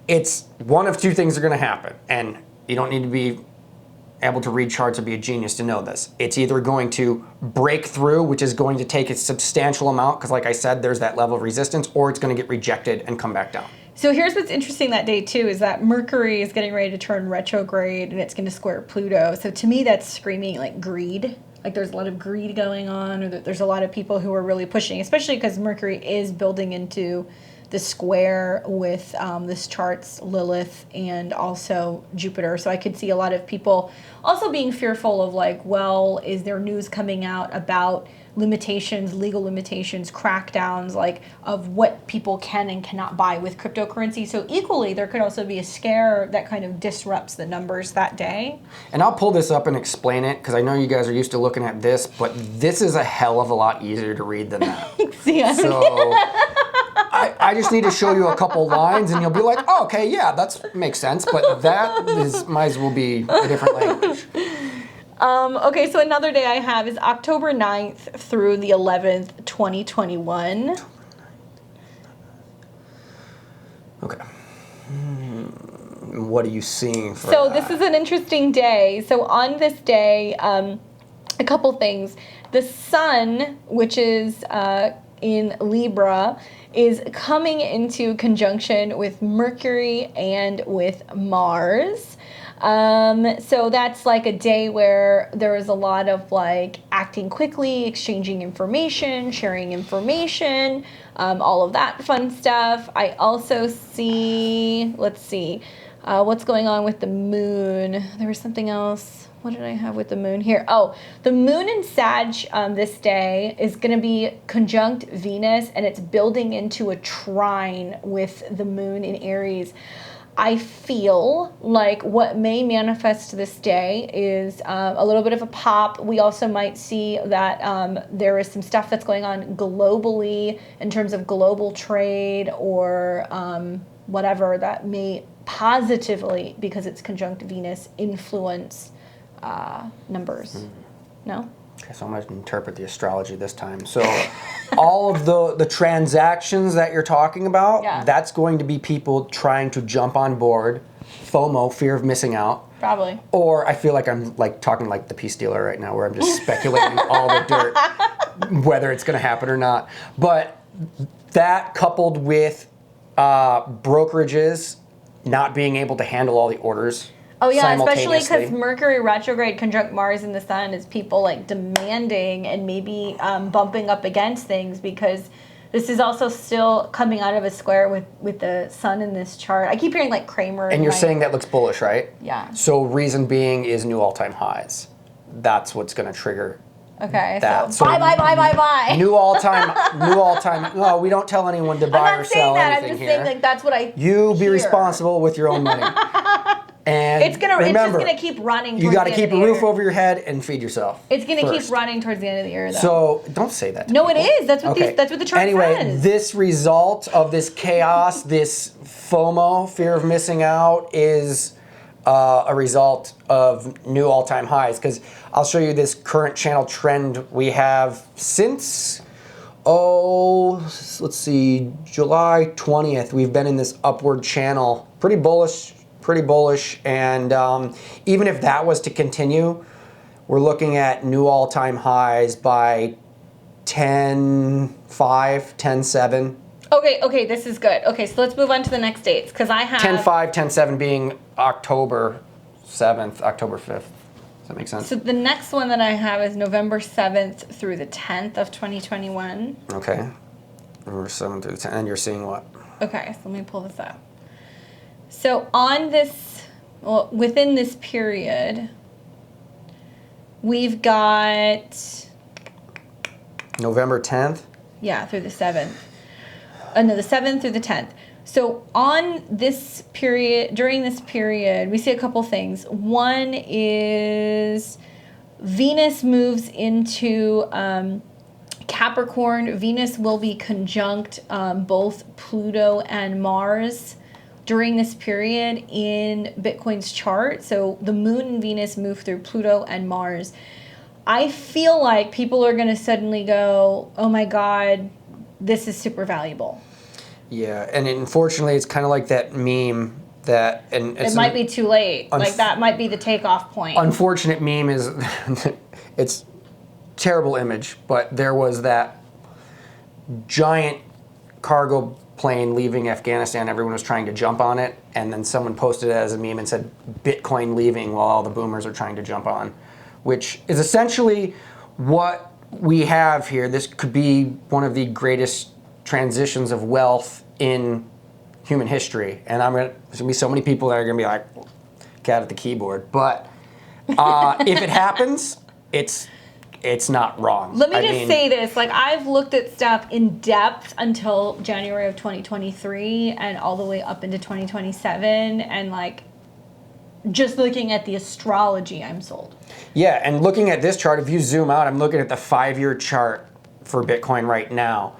Speaker 2: it's one of two things are going to happen, and you don't need to be able to read charts or be a genius to know this. It's either going to break through, which is going to take a substantial amount, because like I said, there's that level of resistance, or it's going to get rejected and come back down.
Speaker 1: So here's what's interesting that day too, is that Mercury is getting ready to turn retrograde and it's going to square Pluto. So to me, that's screaming like greed. Like there's a lot of greed going on, or that there's a lot of people who are really pushing, especially because Mercury is building into the square with this chart's Lilith and also Jupiter. So I could see a lot of people also being fearful of like, well, is there news coming out about limitations, legal limitations, crackdowns, like of what people can and cannot buy with cryptocurrency. So equally, there could also be a scare that kind of disrupts the numbers that day.
Speaker 2: And I'll pull this up and explain it, because I know you guys are used to looking at this, but this is a hell of a lot easier to read than that.
Speaker 1: Yeah.
Speaker 2: So I just need to show you a couple lines and you'll be like, oh, okay, yeah, that makes sense. But that might as well be a different language.
Speaker 1: Okay, so another day I have is October 9th through the 11th, 2021.
Speaker 2: Okay. What are you seeing for
Speaker 1: So
Speaker 2: that?
Speaker 1: this is an interesting day. So on this day, a couple things. The sun, which is in Libra, is coming into conjunction with Mercury and with Mars. So that's like a day where there is a lot of like acting quickly, exchanging information, sharing information, all of that fun stuff. I also see, let's see, what's going on with the moon. There was something else. What did I have with the moon here? Oh, the moon in Sag this day is going to be conjunct Venus, and it's building into a trine with the moon in Aries. I feel like what may manifest this day is a little bit of a pop. We also might see that there is some stuff that's going on globally in terms of global trade or whatever that may positively, because it's conjunct Venus, influence numbers. No?
Speaker 2: Okay, so I'm going to interpret the astrology this time. So all of the transactions that you're talking about,
Speaker 1: Yeah.
Speaker 2: that's going to be people trying to jump on board, FOMO, fear of missing out.
Speaker 1: Probably.
Speaker 2: Or I feel like I'm like talking like the peace dealer right now, where I'm just speculating all the dirt, whether it's going to happen or not. But that coupled with brokerages not being able to handle all the orders.
Speaker 1: Oh yeah, especially because
Speaker 2: simultaneously.
Speaker 1: Mercury retrograde conjunct Mars in the Sun is people like demanding and maybe bumping up against things, because this is also still coming out of a square with the Sun in this chart. I keep hearing like Kramer.
Speaker 2: And you're saying that looks bullish, right?
Speaker 1: Yeah.
Speaker 2: So reason being is new all-time highs. That's what's going to trigger
Speaker 1: Okay,
Speaker 2: that.
Speaker 1: so buy.
Speaker 2: New all-time. No, we don't tell anyone to buy
Speaker 1: I'm
Speaker 2: or
Speaker 1: not saying
Speaker 2: sell
Speaker 1: that. I'm
Speaker 2: anything
Speaker 1: just
Speaker 2: here.
Speaker 1: saying like that's what I.
Speaker 2: You be
Speaker 1: hear.
Speaker 2: responsible with your own money. And
Speaker 1: It's
Speaker 2: remember,
Speaker 1: just gonna keep running.
Speaker 2: you
Speaker 1: got
Speaker 2: got to keep a roof over your head and feed yourself.
Speaker 1: It's gonna
Speaker 2: first.
Speaker 1: keep running towards the end of the year, though.
Speaker 2: So don't say that. To
Speaker 1: no,
Speaker 2: people.
Speaker 1: it is. That's what that's what the chart
Speaker 2: anyway,
Speaker 1: says.
Speaker 2: this result of this chaos, this FOMO, fear of missing out, is a result of new all-time highs. Because I'll show you this current channel trend we have since, let's see, July 20th. We've been in this upward channel, pretty bullish. And even if that was to continue, we're looking at new all-time highs by 10.5, 10.7.
Speaker 1: Okay, this is good. Okay, so let's move on to the next dates, because I have
Speaker 2: 10.5, 10.7 being October 7th, October 5th. Does that make sense?
Speaker 1: So the next one that I have is November 7th through the 10th of 2021.
Speaker 2: Okay. November 7th through the 10th. And you're seeing what?
Speaker 1: Okay, so let me pull this up. So on this, well, within this period, we've got
Speaker 2: November 10th?
Speaker 1: yeah, through the 7th. No, the 7th through the 10th. So on this period, during this period, we see a couple things. One is Venus moves into Capricorn. Venus will be conjunct both Pluto and Mars during this period in Bitcoin's chart. So the moon and Venus move through Pluto and Mars. I feel like people are going to suddenly go, oh my God, this is super valuable.
Speaker 2: Yeah, and unfortunately, it's kind of like that meme that, and
Speaker 1: It might be too late. Like that might be the takeoff point.
Speaker 2: Unfortunate meme is, it's terrible image, but there was that giant cargo plane leaving Afghanistan. Everyone was trying to jump on it, and then someone posted it as a meme and said, Bitcoin leaving while all the boomers are trying to jump on, which is essentially what we have here. This could be one of the greatest transitions of wealth in human history, and there's gonna be so many people that are gonna be like, cat at the keyboard. But if it happens, it's not wrong.
Speaker 1: Let me just say this, like I've looked at stuff in depth until January of 2023 and all the way up into 2027, and like just looking at the astrology, I'm sold.
Speaker 2: Yeah, and looking at this chart, if you zoom out, I'm looking at the 5-year chart for Bitcoin right now.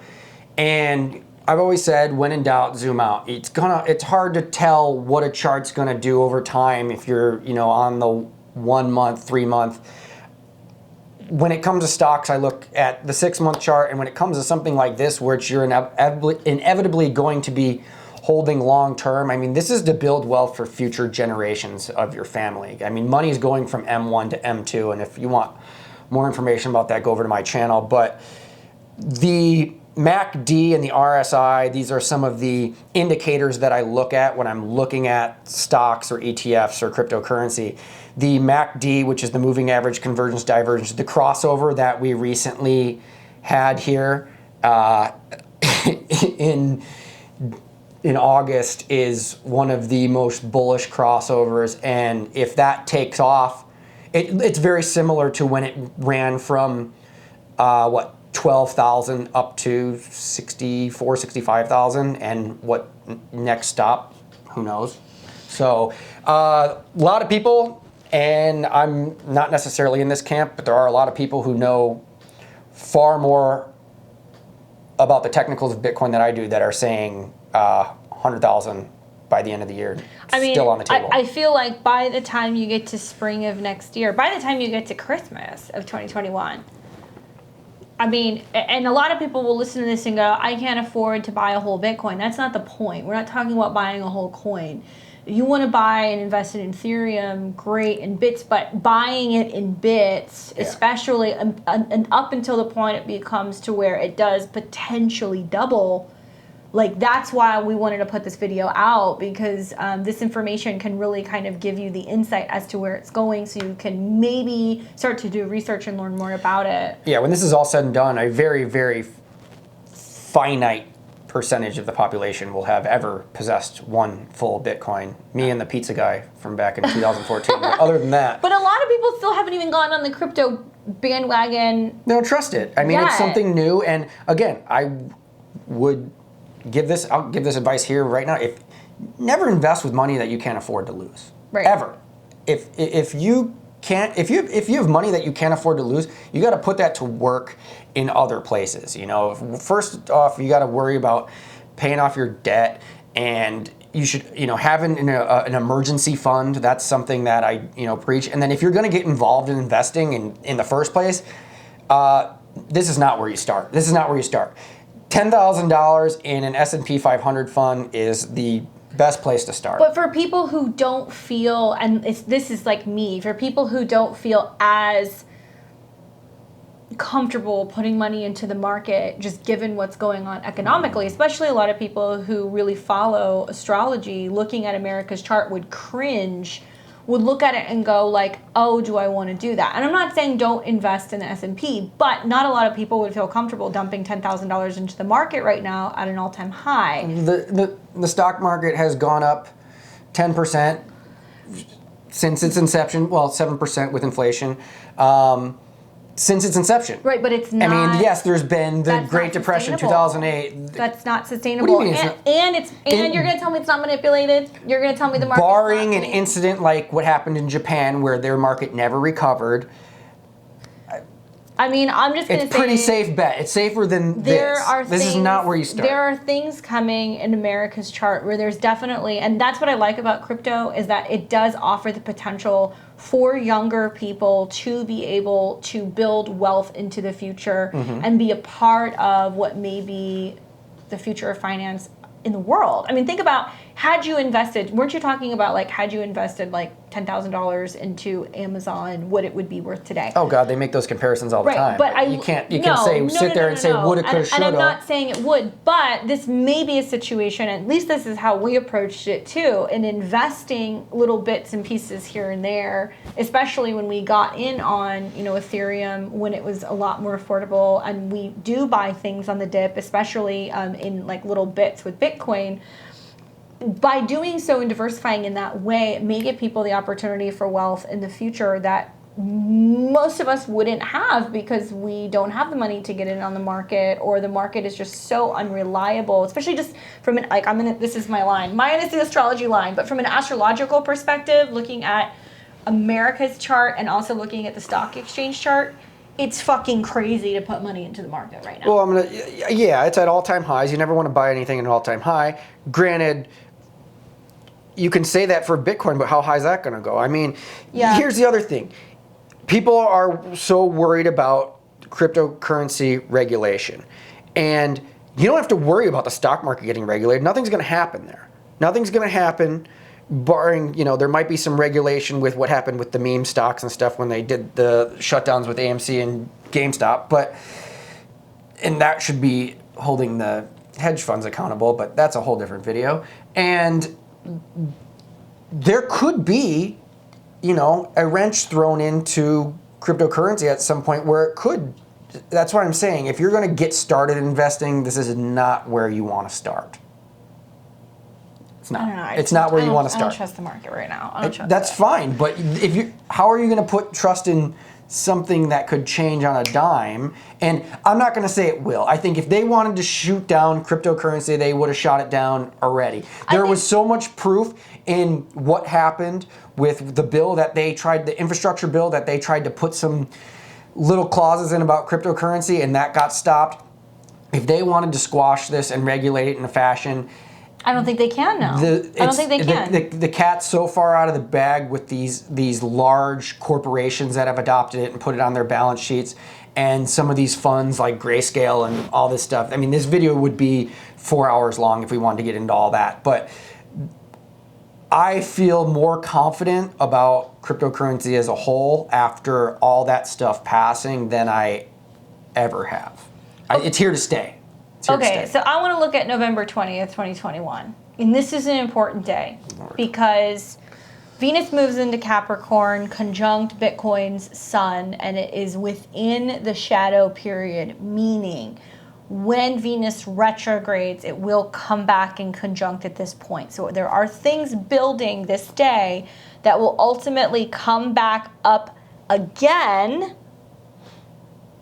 Speaker 2: And I've always said, when in doubt, zoom out. It's hard to tell what a chart's gonna do over time if you're, on the 1 month, 3 month. When it comes to stocks, I look at the 6-month chart, and when it comes to something like this, where you're inevitably going to be holding long term, this is to build wealth for future generations of your family. Money is going from M1 to M2, and if you want more information about that, go over to my channel. But the MACD and the RSI, these are some of the indicators that I look at when I'm looking at stocks or ETFs or cryptocurrency. The MACD, which is the moving average convergence divergence, the crossover that we recently had here in August, is one of the most bullish crossovers. And if that takes off, it's very similar to when it ran from 12,000 up to 64, 65,000, and what next stop, who knows? So a lot of people, and I'm not necessarily in this camp, but there are a lot of people who know far more about the technicals of Bitcoin than I do, that are saying 100,000 by the end of the year. Still on the table.
Speaker 1: I feel like by the time you get to spring of next year, by the time you get to Christmas of 2021, and a lot of people will listen to this and go, I can't afford to buy a whole Bitcoin. That's not the point. We're not talking about buying a whole coin. You want to buy and invest in Ethereum, great, in bits, but buying it in bits, especially and up until the point it becomes to where it does potentially double, like that's why we wanted to put this video out, because this information can really kind of give you the insight as to where it's going, so you can maybe start to do research and learn more about it. Yeah,
Speaker 2: when this is all said and done, a very, very finite percentage of the population will have ever possessed one full Bitcoin. Me and the pizza guy from back in 2014. Other than that.
Speaker 1: But a lot of people still haven't even gotten on the crypto bandwagon.
Speaker 2: They don't trust it. It's something new, and again, I'll give this advice here right now. Never invest with money that you can't afford to lose.
Speaker 1: Right.
Speaker 2: Ever. If you have money that you can't afford to lose, you got to put that to work in other places. First off, you got to worry about paying off your debt, and you should, having an emergency fund. That's something that I, preach. And then if you're going to get involved in investing in the first place, this is not where you start. $10,000 in an S&P 500 fund is the best place to start.
Speaker 1: But for people who don't feel, and this is like me, for people who don't feel as comfortable putting money into the market, just given what's going on economically, especially a lot of people who really follow astrology, looking at America's chart would cringe, would look at it and go like, oh, do I want to do that? And I'm not saying don't invest in the S&P, but not a lot of people would feel comfortable dumping $10,000 into the market right now at an all-time high.
Speaker 2: The stock market has gone up 10% since its inception. Well, 7% with inflation. Since its inception.
Speaker 1: Right, but it's not.
Speaker 2: Yes, there's been the Great Depression, 2008.
Speaker 1: That's not sustainable. What do you mean and you're going to tell me it's not manipulated? You're going to tell me the market.
Speaker 2: Barring an incident like what happened in Japan, where their market never recovered.
Speaker 1: I'm just going to say.
Speaker 2: It's a pretty safe bet. It's safer than this. This is not where you start.
Speaker 1: There are things coming in America's chart where there's definitely, and that's what I like about crypto, is that it does offer the potential for younger people to be able to build wealth into the future and be a part of what may be the future of finance in the world. I mean, think about, had you invested, weren't you talking about like, had you invested like $10,000 into Amazon, what it would be worth today?
Speaker 2: Oh God, they make those comparisons all the time.
Speaker 1: But
Speaker 2: you can't sit there and say woulda, coulda, shoulda.
Speaker 1: And I'm not saying it would, but this may be a situation, at least this is how we approached it too, in investing little bits and pieces here and there, especially when we got in on, Ethereum when it was a lot more affordable, and we do buy things on the dip, especially in like little bits with Bitcoin. By doing so and diversifying in that way, it may give people the opportunity for wealth in the future that most of us wouldn't have, because we don't have the money to get in on the market, or the market is just so unreliable, especially just from an, like, this is my line. Mine is the astrology line, but from an astrological perspective, looking at America's chart and also looking at the stock exchange chart, it's fucking crazy to put money into the market right now.
Speaker 2: Well, it's at all-time highs. You never want to buy anything at an all-time high. Granted, you can say that for Bitcoin, but how high is that going to go? I mean, Here's the other thing. People are so worried about cryptocurrency regulation. And you don't have to worry about the stock market getting regulated. Nothing's going to happen there. Nothing's going to happen, barring, there might be some regulation with what happened with the meme stocks and stuff when they did the shutdowns with AMC and GameStop. And that should be holding the hedge funds accountable, but that's a whole different video. And there could be, a wrench thrown into cryptocurrency at some point where it could. That's what I'm saying. If you're going to get started investing, this is not where you want to start. It's not.
Speaker 1: I don't know.
Speaker 2: It's not where you want to start.
Speaker 1: I don't trust the market right now.
Speaker 2: That's fine, but how are you going to put trust in something that could change on a dime? And I'm not going to say it will. I think if they wanted to shoot down cryptocurrency, they would have shot it down already. There was so much proof in what happened with the bill that the infrastructure bill that they tried to put some little clauses in about cryptocurrency, and that got stopped. If they wanted to squash this and regulate it in a fashion,
Speaker 1: I don't think they can now. I don't think they can.
Speaker 2: The cat's so far out of the bag with these large corporations that have adopted it and put it on their balance sheets, and some of these funds like Grayscale and all this stuff. I mean, this video would be 4 hours long if we wanted to get into all that. But I feel more confident about cryptocurrency as a whole after all that stuff passing than I ever have. It's here to stay.
Speaker 1: Okay, so I want to look at November 20th, 2021. And this is an important day because Venus moves into Capricorn, conjunct Bitcoin's sun, and it is within the shadow period, meaning when Venus retrogrades, it will come back in conjunct at this point. So there are things building this day that will ultimately come back up again.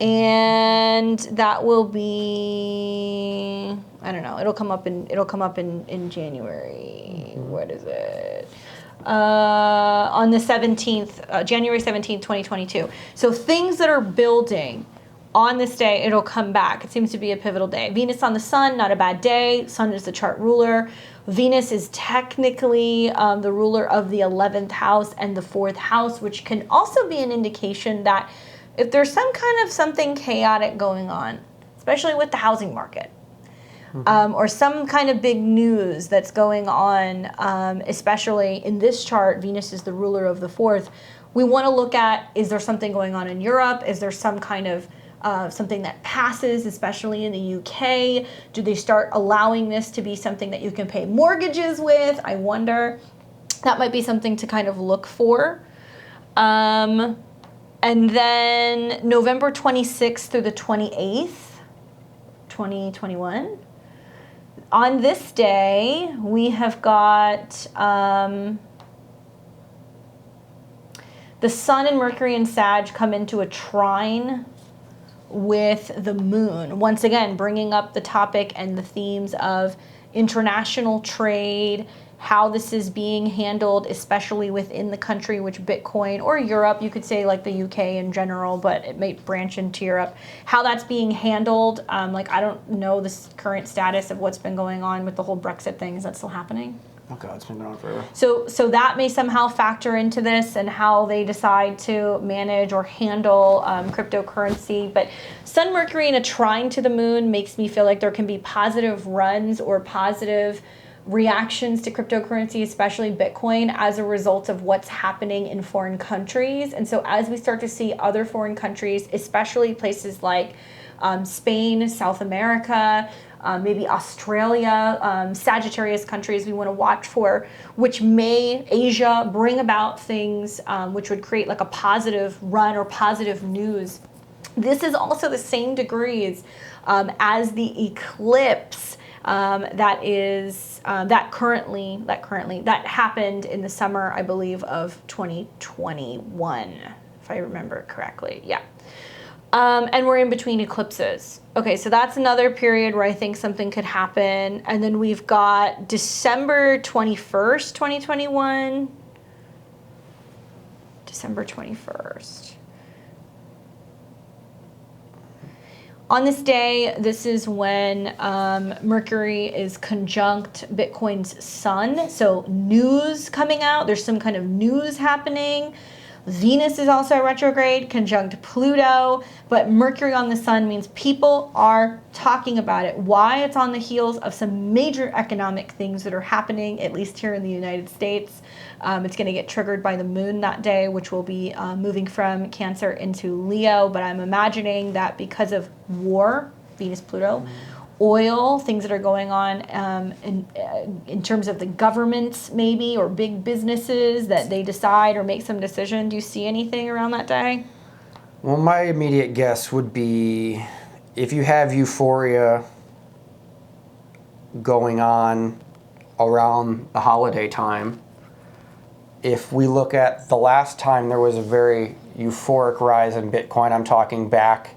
Speaker 1: And that will be, I don't know, it'll come up in January. What is it? On the 17th, January 17th, 2022. So things that are building on this day, it'll come back. It seems to be a pivotal day. Venus on the sun, not a bad day. Sun is the chart ruler. Venus is technically the ruler of the 11th house and the 4th house, which can also be an indication that if there's some kind of something chaotic going on, especially with the housing market, or some kind of big news that's going on, especially in this chart, Venus is the ruler of the 4th, we want to look at, is there something going on in Europe? Is there some kind of something that passes, especially in the UK? Do they start allowing this to be something that you can pay mortgages with? I wonder. That might be something to kind of look for. And then November 26th through the 28th, 2021. On this day, we have got the Sun and Mercury and Sag come into a trine with the moon. Once again, bringing up the topic and the themes of international trade, how this is being handled, especially within the country, which Bitcoin, or Europe, you could say like the UK in general, but it may branch into Europe, how that's being handled. Like, I don't know the current status of what's been going on with the whole Brexit thing. Is that still happening?
Speaker 2: Oh God, it's been going on forever.
Speaker 1: So that may somehow factor into this and how they decide to manage or handle cryptocurrency. But Sun, Mercury, in a trine to the moon makes me feel like there can be positive runs or positive reactions to cryptocurrency, especially Bitcoin, as a result of what's happening in foreign countries. And so as we start to see other foreign countries, especially places like Spain, South America, maybe Australia, Sagittarius countries we want to watch for, which may, Asia, bring about things which would create like a positive run or positive news. This is also the same degrees as the eclipse that happened in the summer, I believe, of 2021, if I remember correctly. Yeah. And we're in between eclipses. Okay, so that's another period where I think something could happen. And then we've got December 21st, 2021. December 21st. On this day, this is when Mercury is conjunct Bitcoin's sun. So news coming out. There's some kind of news happening. Venus is also retrograde, conjunct Pluto, but Mercury on the sun means people are talking about it. Why? It's on the heels of some major economic things that are happening, at least here in the United States. It's going to get triggered by the moon that day, which will be moving from Cancer into Leo. But I'm imagining that because of war, Venus, Pluto, oil, things that are going on in terms of the governments maybe, or big businesses, that they decide or make some decision. Do you see anything around that day?
Speaker 2: Well, my immediate guess would be if you have euphoria going on around the holiday time, if we look at the last time there was a very euphoric rise in Bitcoin, I'm talking back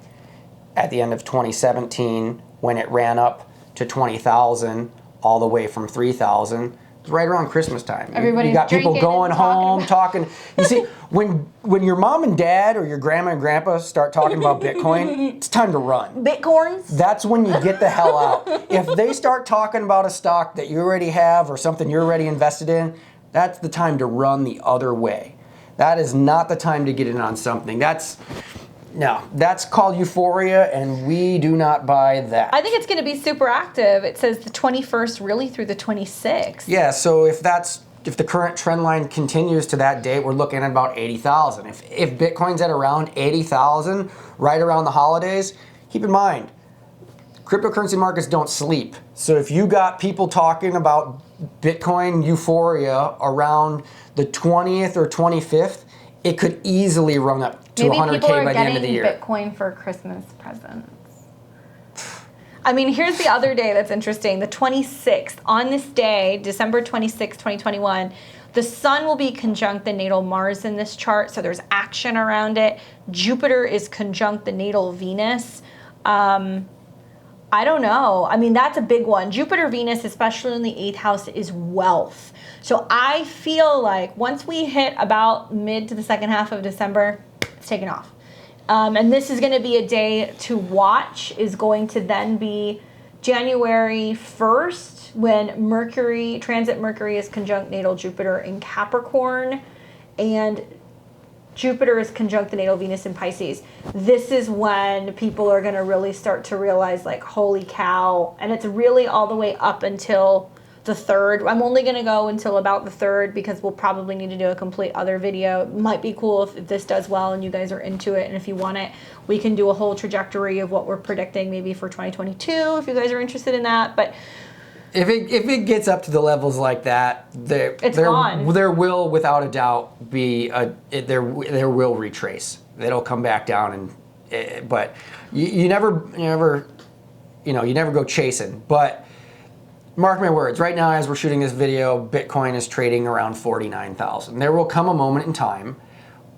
Speaker 2: at the end of 2017, when it ran up to 20,000 all the way from 3,000. It's right around Christmas time.
Speaker 1: Everybody's
Speaker 2: you got people
Speaker 1: drinking
Speaker 2: going
Speaker 1: and
Speaker 2: home talking. You see, when your mom and dad or your grandma and grandpa start talking about Bitcoin, it's time to run.
Speaker 1: Bitcoins?
Speaker 2: That's when you get the hell out. If they start talking about a stock that you already have or something you're already invested in, that's the time to run the other way. That is not the time to get in on something. No, that's called euphoria, and we do not buy that.
Speaker 1: I think it's going to be super active. It says the 21st really through the 26th.
Speaker 2: Yeah, so if the current trend line continues to that date, we're looking at about 80,000. If Bitcoin's at around 80,000 right around the holidays, keep in mind, cryptocurrency markets don't sleep. So if you got people talking about Bitcoin euphoria around the 20th or 25th, it could easily run up to
Speaker 1: Maybe
Speaker 2: 100K by the end of the year.
Speaker 1: Maybe people are getting Bitcoin for Christmas presents. I mean, here's the other day that's interesting. The 26th. On this day, December 26th, 2021, the sun will be conjunct the natal Mars in this chart, so there's action around it. Jupiter is conjunct the natal Venus. I don't know. I mean, that's a big one. Jupiter, Venus, especially in the 8th house, is wealth. So I feel like once we hit about mid to the second half of December, it's taking off. And this is going to be a day to watch, is going to then be January 1st, when transit Mercury is conjunct natal Jupiter in Capricorn, and Jupiter is conjunct the natal Venus in Pisces. This is when people are going to really start to realize, like, holy cow. And it's really all the way up until the 3rd. I'm only going to go until about the 3rd because we'll probably need to do a complete other video. It might be cool if this does well and you guys are into it. And if you want it, we can do a whole trajectory of what we're predicting maybe for 2022 if you guys are interested in that. But
Speaker 2: if it gets up to the levels like that, there will, without a doubt, be there will retrace. It'll come back down, but you never go chasing. But mark my words, right now as we're shooting this video, Bitcoin is trading around 49,000. There will come a moment in time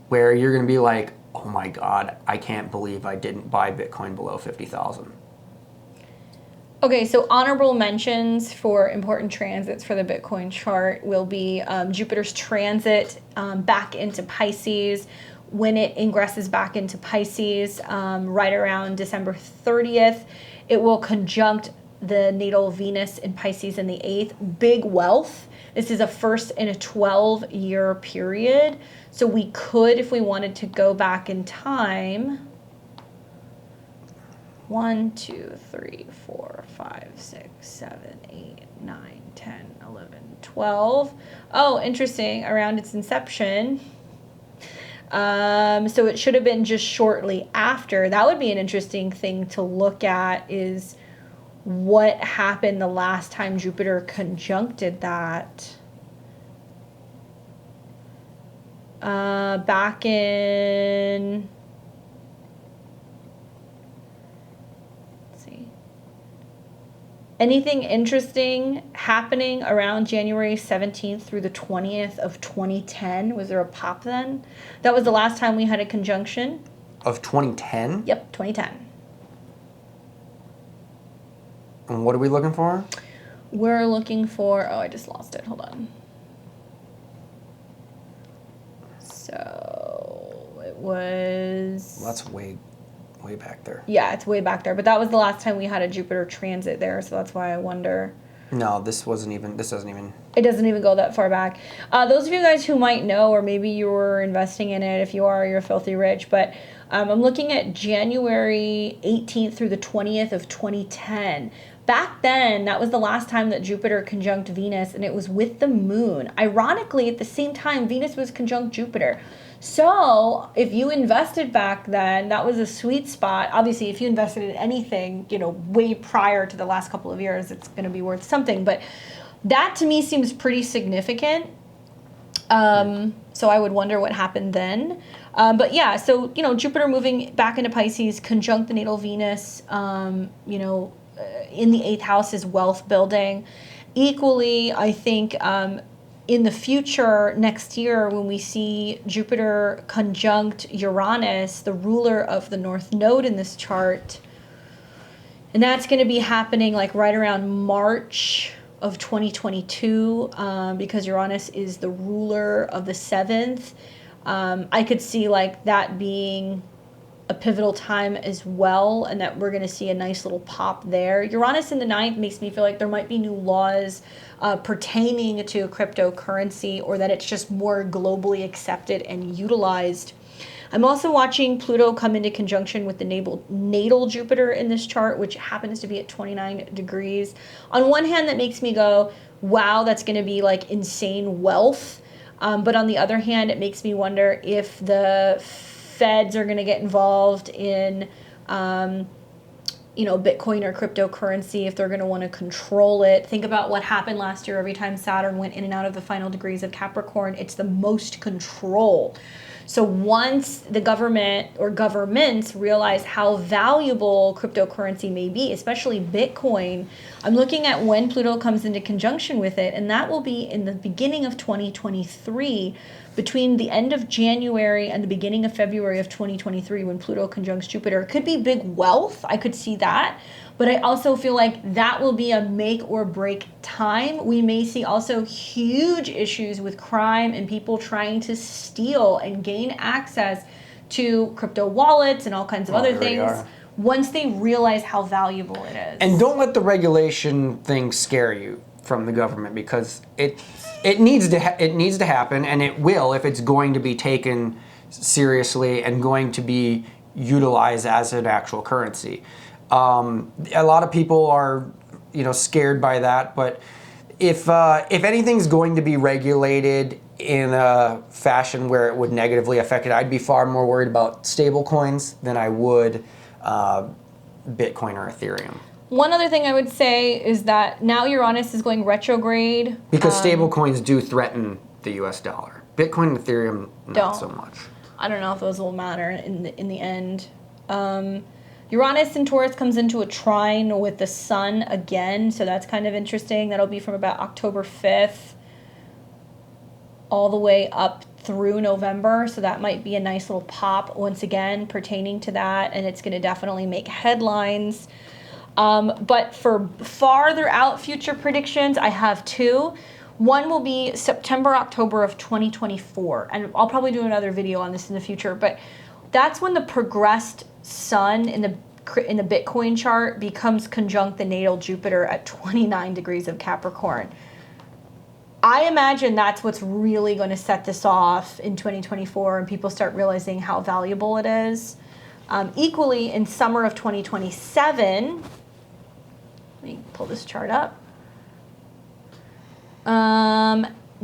Speaker 2: where you're going to be like, oh my God, I can't believe I didn't buy Bitcoin below 50,000.
Speaker 1: Okay, so honorable mentions for important transits for the Bitcoin chart will be Jupiter's transit back into Pisces. When it ingresses back into Pisces right around December 30th, it will conjunct the natal Venus in Pisces in the 8th. Big wealth. This is a first in a 12-year period. So we could, if we wanted to go back in time, 1, 2, 3, 4, 5, 6, 7, 8, 9, 10, 11, 12. Oh, interesting. Around its inception. So it should have been just shortly after. That would be an interesting thing to look at, is what happened the last time Jupiter conjuncted that. Back in, let's see, anything interesting happening around January 17th through the 20th of 2010? Was there a pop then? That was the last time we had a conjunction.
Speaker 2: Of 2010?
Speaker 1: Yep, 2010.
Speaker 2: And what are we looking for?
Speaker 1: We're looking for, oh, I just lost it. Hold on. So it was...
Speaker 2: Well, that's way back there.
Speaker 1: Yeah, it's way back there. But that was the last time we had a Jupiter transit there. So that's why I wonder...
Speaker 2: No, this doesn't even...
Speaker 1: It doesn't even go that far back. Those of you guys who might know, or maybe you were investing in it, if you are, you're filthy rich. But I'm looking at January 18th through the 20th of 2010. Back then, that was the last time that Jupiter conjunct Venus, and it was with the moon. Ironically, at the same time, Venus was conjunct Jupiter. So if you invested back then, that was a sweet spot. Obviously, if you invested in anything, way prior to the last couple of years, it's going to be worth something. But that to me seems pretty significant. So I would wonder what happened then. But yeah, so, Jupiter moving back into Pisces, conjunct the natal Venus, in the 8th house is wealth building. Equally, I think in the future, next year, when we see Jupiter conjunct Uranus, the ruler of the North Node in this chart, and that's going to be happening like right around March of 2022, because Uranus is the ruler of the 7th. I could see like that being a pivotal time as well, and that we're going to see a nice little pop there. Uranus in the 9th makes me feel like there might be new laws pertaining to cryptocurrency, or that it's just more globally accepted and utilized. I'm also watching Pluto come into conjunction with the natal Jupiter in this chart, which happens to be at 29 degrees. On one hand, that makes me go, wow, that's going to be like insane wealth. But on the other hand, it makes me wonder if the Feds are going to get involved in, Bitcoin or cryptocurrency, if they're going to want to control it. Think about what happened last year. Every time Saturn went in and out of the final degrees of Capricorn, it's the most control. So once the government or governments realize how valuable cryptocurrency may be, especially Bitcoin, I'm looking at when Pluto comes into conjunction with it, and that will be in the beginning of 2023, between the end of January and the beginning of February of 2023, when Pluto conjuncts Jupiter. It could be big wealth. I could see that. But I also feel like that will be a make or break time. We may see also huge issues with crime and people trying to steal and gain access to crypto wallets and all kinds of other things once they realize how valuable it is.
Speaker 2: And don't let the regulation thing scare you from the government, because it needs to happen, and it will if it's going to be taken seriously and going to be utilized as an actual currency. A lot of people are, scared by that, but if anything's going to be regulated in a fashion where it would negatively affect it, I'd be far more worried about stable coins than I would Bitcoin or Ethereum.
Speaker 1: One other thing I would say is that now Uranus is going retrograde.
Speaker 2: Because stable coins do threaten the US dollar. Bitcoin and Ethereum, not so much.
Speaker 1: I don't know if those will matter in the end. Uranus in Taurus comes into a trine with the sun again, so that's kind of interesting. That'll be from about October 5th all the way up through November, so that might be a nice little pop once again pertaining to that, and it's going to definitely make headlines. But for farther out future predictions, I have two. One will be September, October of 2024, and I'll probably do another video on this in the future, but that's when the progressed sun in the in the Bitcoin chart becomes conjunct the natal Jupiter at 29 degrees of Capricorn. I imagine that's what's really going to set this off in 2024 and people start realizing how valuable it is. Equally, in summer of 2027, let me pull this chart up.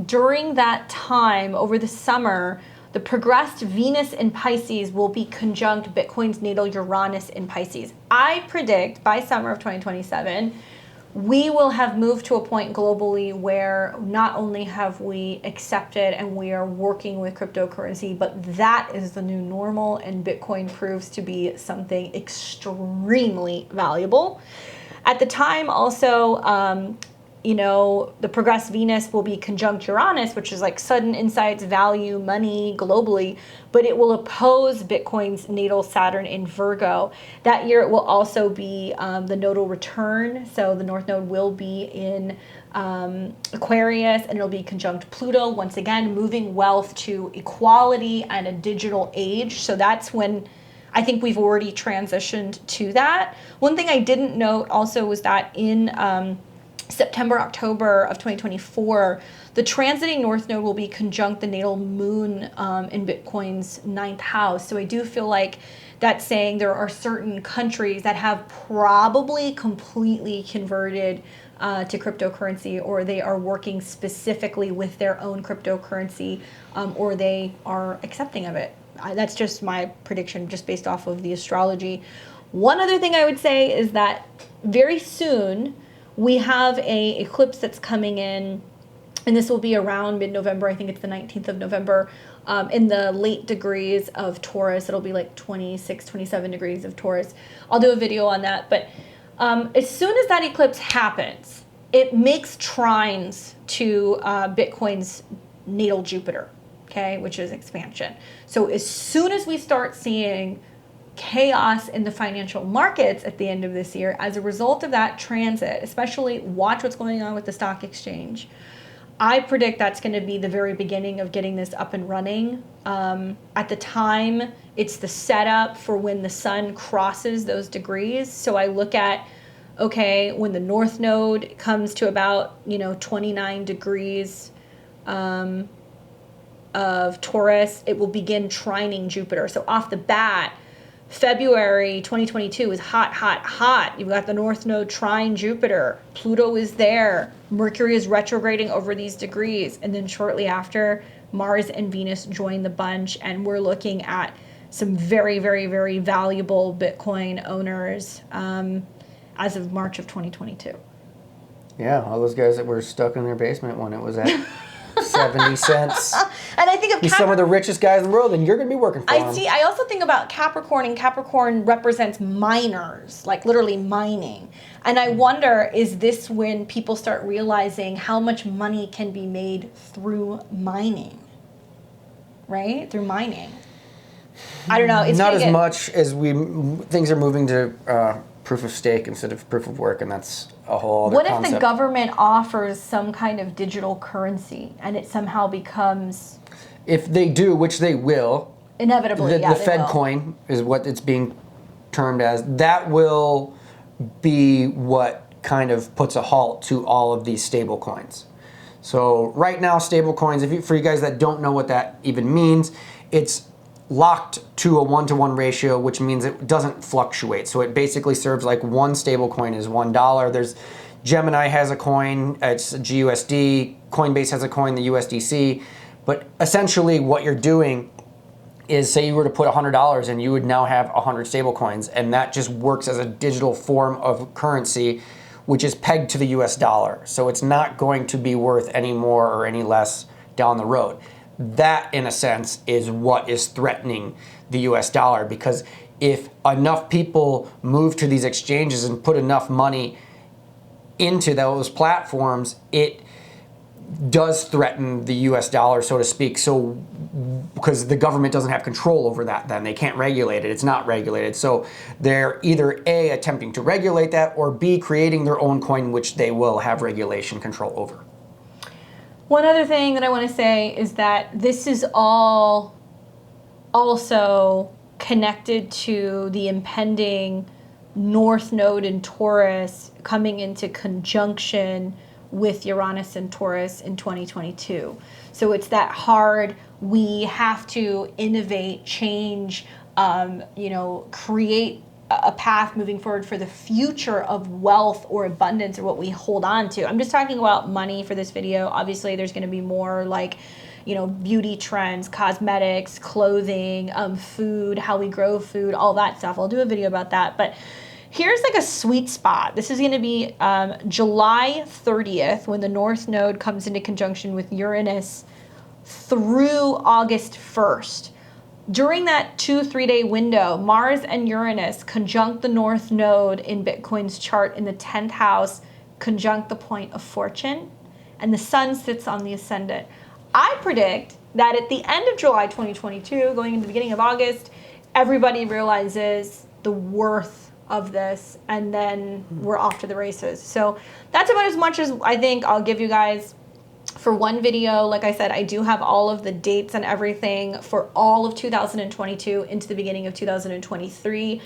Speaker 1: During that time, over the summer, the progressed Venus in Pisces will be conjunct Bitcoin's natal Uranus in Pisces. I predict by summer of 2027, we will have moved to a point globally where not only have we accepted and we are working with cryptocurrency, but that is the new normal, and Bitcoin proves to be something extremely valuable. At the time also, the progressed Venus will be conjunct Uranus, which is like sudden insights, value, money globally, but it will oppose Bitcoin's natal Saturn in Virgo. That year it will also be the nodal return. So the North Node will be in Aquarius, and it'll be conjunct Pluto, once again, moving wealth to equality and a digital age. So that's when I think we've already transitioned to that. One thing I didn't note also was that in September, October of 2024, the transiting North Node will be conjunct the natal moon in Bitcoin's 9th house. So I do feel like that's saying there are certain countries that have probably completely converted to cryptocurrency, or they are working specifically with their own cryptocurrency, or they are accepting of it. That's just my prediction, just based off of the astrology. One other thing I would say is that very soon, we have a eclipse that's coming in, and this will be around mid-November. I think it's the 19th of November, in the late degrees of Taurus. It'll be like 26, 27 degrees of Taurus. I'll do a video on that. But as soon as that eclipse happens, it makes trines to Bitcoin's natal Jupiter, okay, which is expansion. So as soon as we start seeing chaos in the financial markets at the end of this year as a result of that transit, especially watch what's going on with the stock exchange. I predict that's going to be the very beginning of getting this up and running. At the time, it's the setup for when the sun crosses those degrees. So I look at, okay, when the North Node comes to about 29 degrees of Taurus, it will begin trining Jupiter. So off the bat, February 2022 is hot, hot, hot. You've got the North Node trine Jupiter. Pluto is there. Mercury is retrograding over these degrees. And then shortly after, Mars and Venus join the bunch. And we're looking at some very, very, very valuable Bitcoin owners as of March of 2022.
Speaker 2: Yeah, all those guys that were stuck in their basement when it was at 70 cents.
Speaker 1: And I think of
Speaker 2: He's some of the richest guys in the world, and you're going to be working for him.
Speaker 1: I also think about Capricorn, and Capricorn represents miners, like literally mining. And I wonder, is this when people start realizing how much money can be made through mining? Right? Through mining. I don't know. It's
Speaker 2: not as much as things are moving to proof of stake instead of proof of work, and that's a whole other concept.
Speaker 1: What if the government offers some kind of digital currency and it somehow becomes...
Speaker 2: If they do, which they will...
Speaker 1: Inevitably,
Speaker 2: the Fed coin is what it's being termed as. That will be what kind of puts a halt to all of these stable coins. So right now, stable coins, for you guys that don't know what that even means, it's locked to a 1-to-1 ratio, which means it doesn't fluctuate. So it basically serves like one stable coin is $1. There's Gemini has a coin, it's GUSD, Coinbase has a coin, the USDC. But essentially what you're doing is, say you were to put $100 and you would now have 100 stable coins, and that just works as a digital form of currency, which is pegged to the US dollar. So it's not going to be worth any more or any less down the road. That, in a sense, is what is threatening the US dollar, because if enough people move to these exchanges and put enough money into those platforms, it does threaten the US dollar, so to speak. So, because the government doesn't have control over that, then they can't regulate it. It's not regulated. So they're either A, attempting to regulate that, or B, creating their own coin, which they will have regulation control over.
Speaker 1: One other thing that I want to say is that this is all also connected to the impending North Node in Taurus coming into conjunction with Uranus and Taurus in 2022. So it's that hard, we have to innovate, change, create a path moving forward for the future of wealth or abundance or what we hold on to. I'm just talking about money for this video. Obviously, there's going to be more like, beauty trends, cosmetics, clothing, food, how we grow food, all that stuff. I'll do a video about that. But here's like a sweet spot. This is going to be July 30th when the North Node comes into conjunction with Uranus through August 1st. During that 2-3 day window, Mars and Uranus conjunct the North Node in Bitcoin's chart in the 10th house, conjunct the point of fortune, and the sun sits on the ascendant. I predict that at the end of July 2022, going into the beginning of August, everybody realizes the worth of this, and then we're off to the races. So that's about as much as I think I'll give you guys for one video. Like I said, I do have all of the dates and everything for all of 2022 into the beginning of 2023.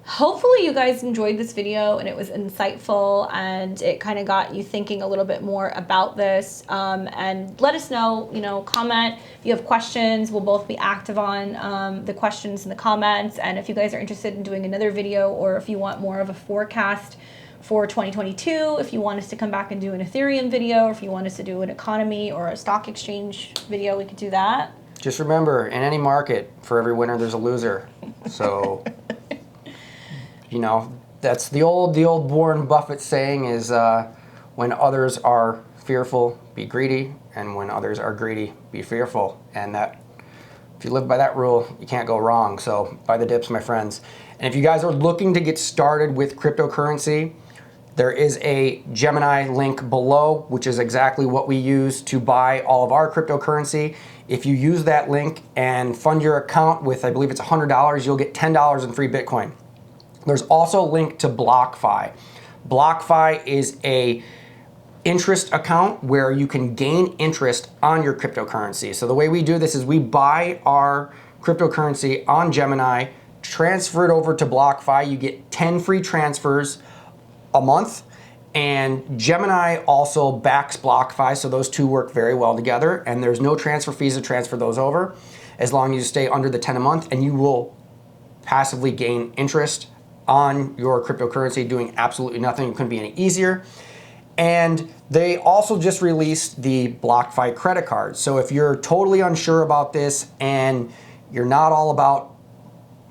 Speaker 1: Hopefully you guys enjoyed this video and it was insightful and it kind of got you thinking a little bit more about this. And let us know, comment if you have questions. We'll both be active on the questions in the comments. And if you guys are interested in doing another video, or if you want more of a forecast for 2022, if you want us to come back and do an Ethereum video, or if you want us to do an economy or a stock exchange video, we could do that.
Speaker 2: Just remember, in any market, for every winner, there's a loser. So, that's the old Warren Buffett saying is, when others are fearful, be greedy, and when others are greedy, be fearful. And that, if you live by that rule, you can't go wrong. So buy the dips, my friends. And if you guys are looking to get started with cryptocurrency, there is a Gemini link below, which is exactly what we use to buy all of our cryptocurrency. If you use that link and fund your account with, I believe it's $100, you'll get $10 in free Bitcoin. There's also a link to BlockFi. BlockFi is a interest account where you can gain interest on your cryptocurrency. So the way we do this is we buy our cryptocurrency on Gemini, transfer it over to BlockFi. You get 10 free transfers a month, and Gemini also backs BlockFi, so those two work very well together, and there's no transfer fees to transfer those over as long as you stay under the 10 a month, and you will passively gain interest on your cryptocurrency doing absolutely nothing. It couldn't be any easier. And they also just released the BlockFi credit card. So if you're totally unsure about this and you're not all about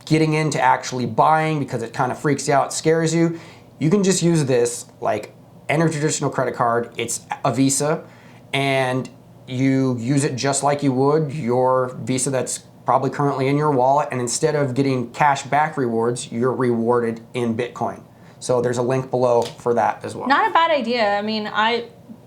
Speaker 2: getting into actually buying because it kind of freaks you out, scares you, you can just use this like any traditional credit card. It's a Visa, and you use it just like you would your Visa that's probably currently in your wallet, and instead of getting cash back rewards, you're rewarded in Bitcoin. So there's a link below for that as well.
Speaker 1: Not a bad idea. I mean,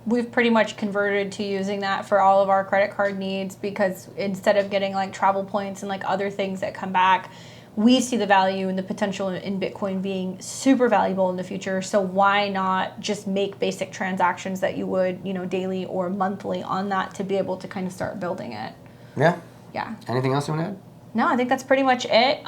Speaker 1: we've pretty much converted to using that for all of our credit card needs, because instead of getting like travel points and like other things that come back, we see the value and the potential in Bitcoin being super valuable in the future. So why not just make basic transactions that you would, daily or monthly on that to be able to kind of start building it?
Speaker 2: Yeah.
Speaker 1: Yeah.
Speaker 2: Anything else you want to add?
Speaker 1: No, I think that's pretty much it.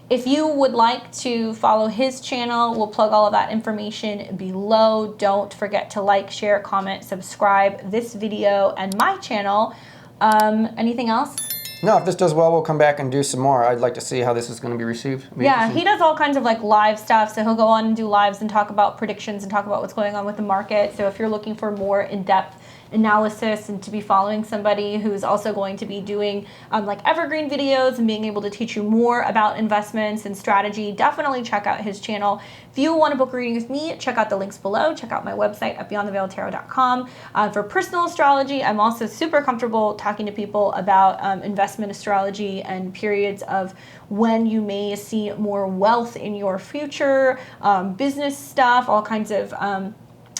Speaker 1: If you would like to follow his channel, we'll plug all of that information below. Don't forget to like, share, comment, subscribe this video and my channel. Anything else?
Speaker 2: No, if this does well, we'll come back and do some more. I'd like to see how this is going to be received.
Speaker 1: Yeah, he does all kinds of like live stuff. So he'll go on and do lives and talk about predictions and talk about what's going on with the market. So if you're looking for more in-depth analysis and to be following somebody who's also going to be doing like evergreen videos and being able to teach you more about investments and strategy, definitely check out his channel. If you want to book a reading with me, check out the links below. Check out my website at beyondtheveiledtarot.com. For personal astrology, I'm also super comfortable talking to people about investment astrology and periods of when you may see more wealth in your future, business stuff, all kinds of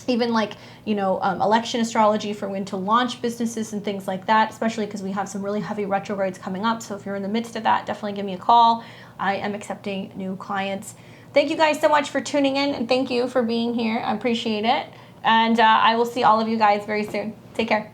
Speaker 1: even like, election astrology for when to launch businesses and things like that, especially because we have some really heavy retrogrades coming up. So if you're in the midst of that, definitely give me a call. I am accepting new clients. Thank you guys so much for tuning in, and thank you for being here. I appreciate it. And I will see all of you guys very soon. Take care.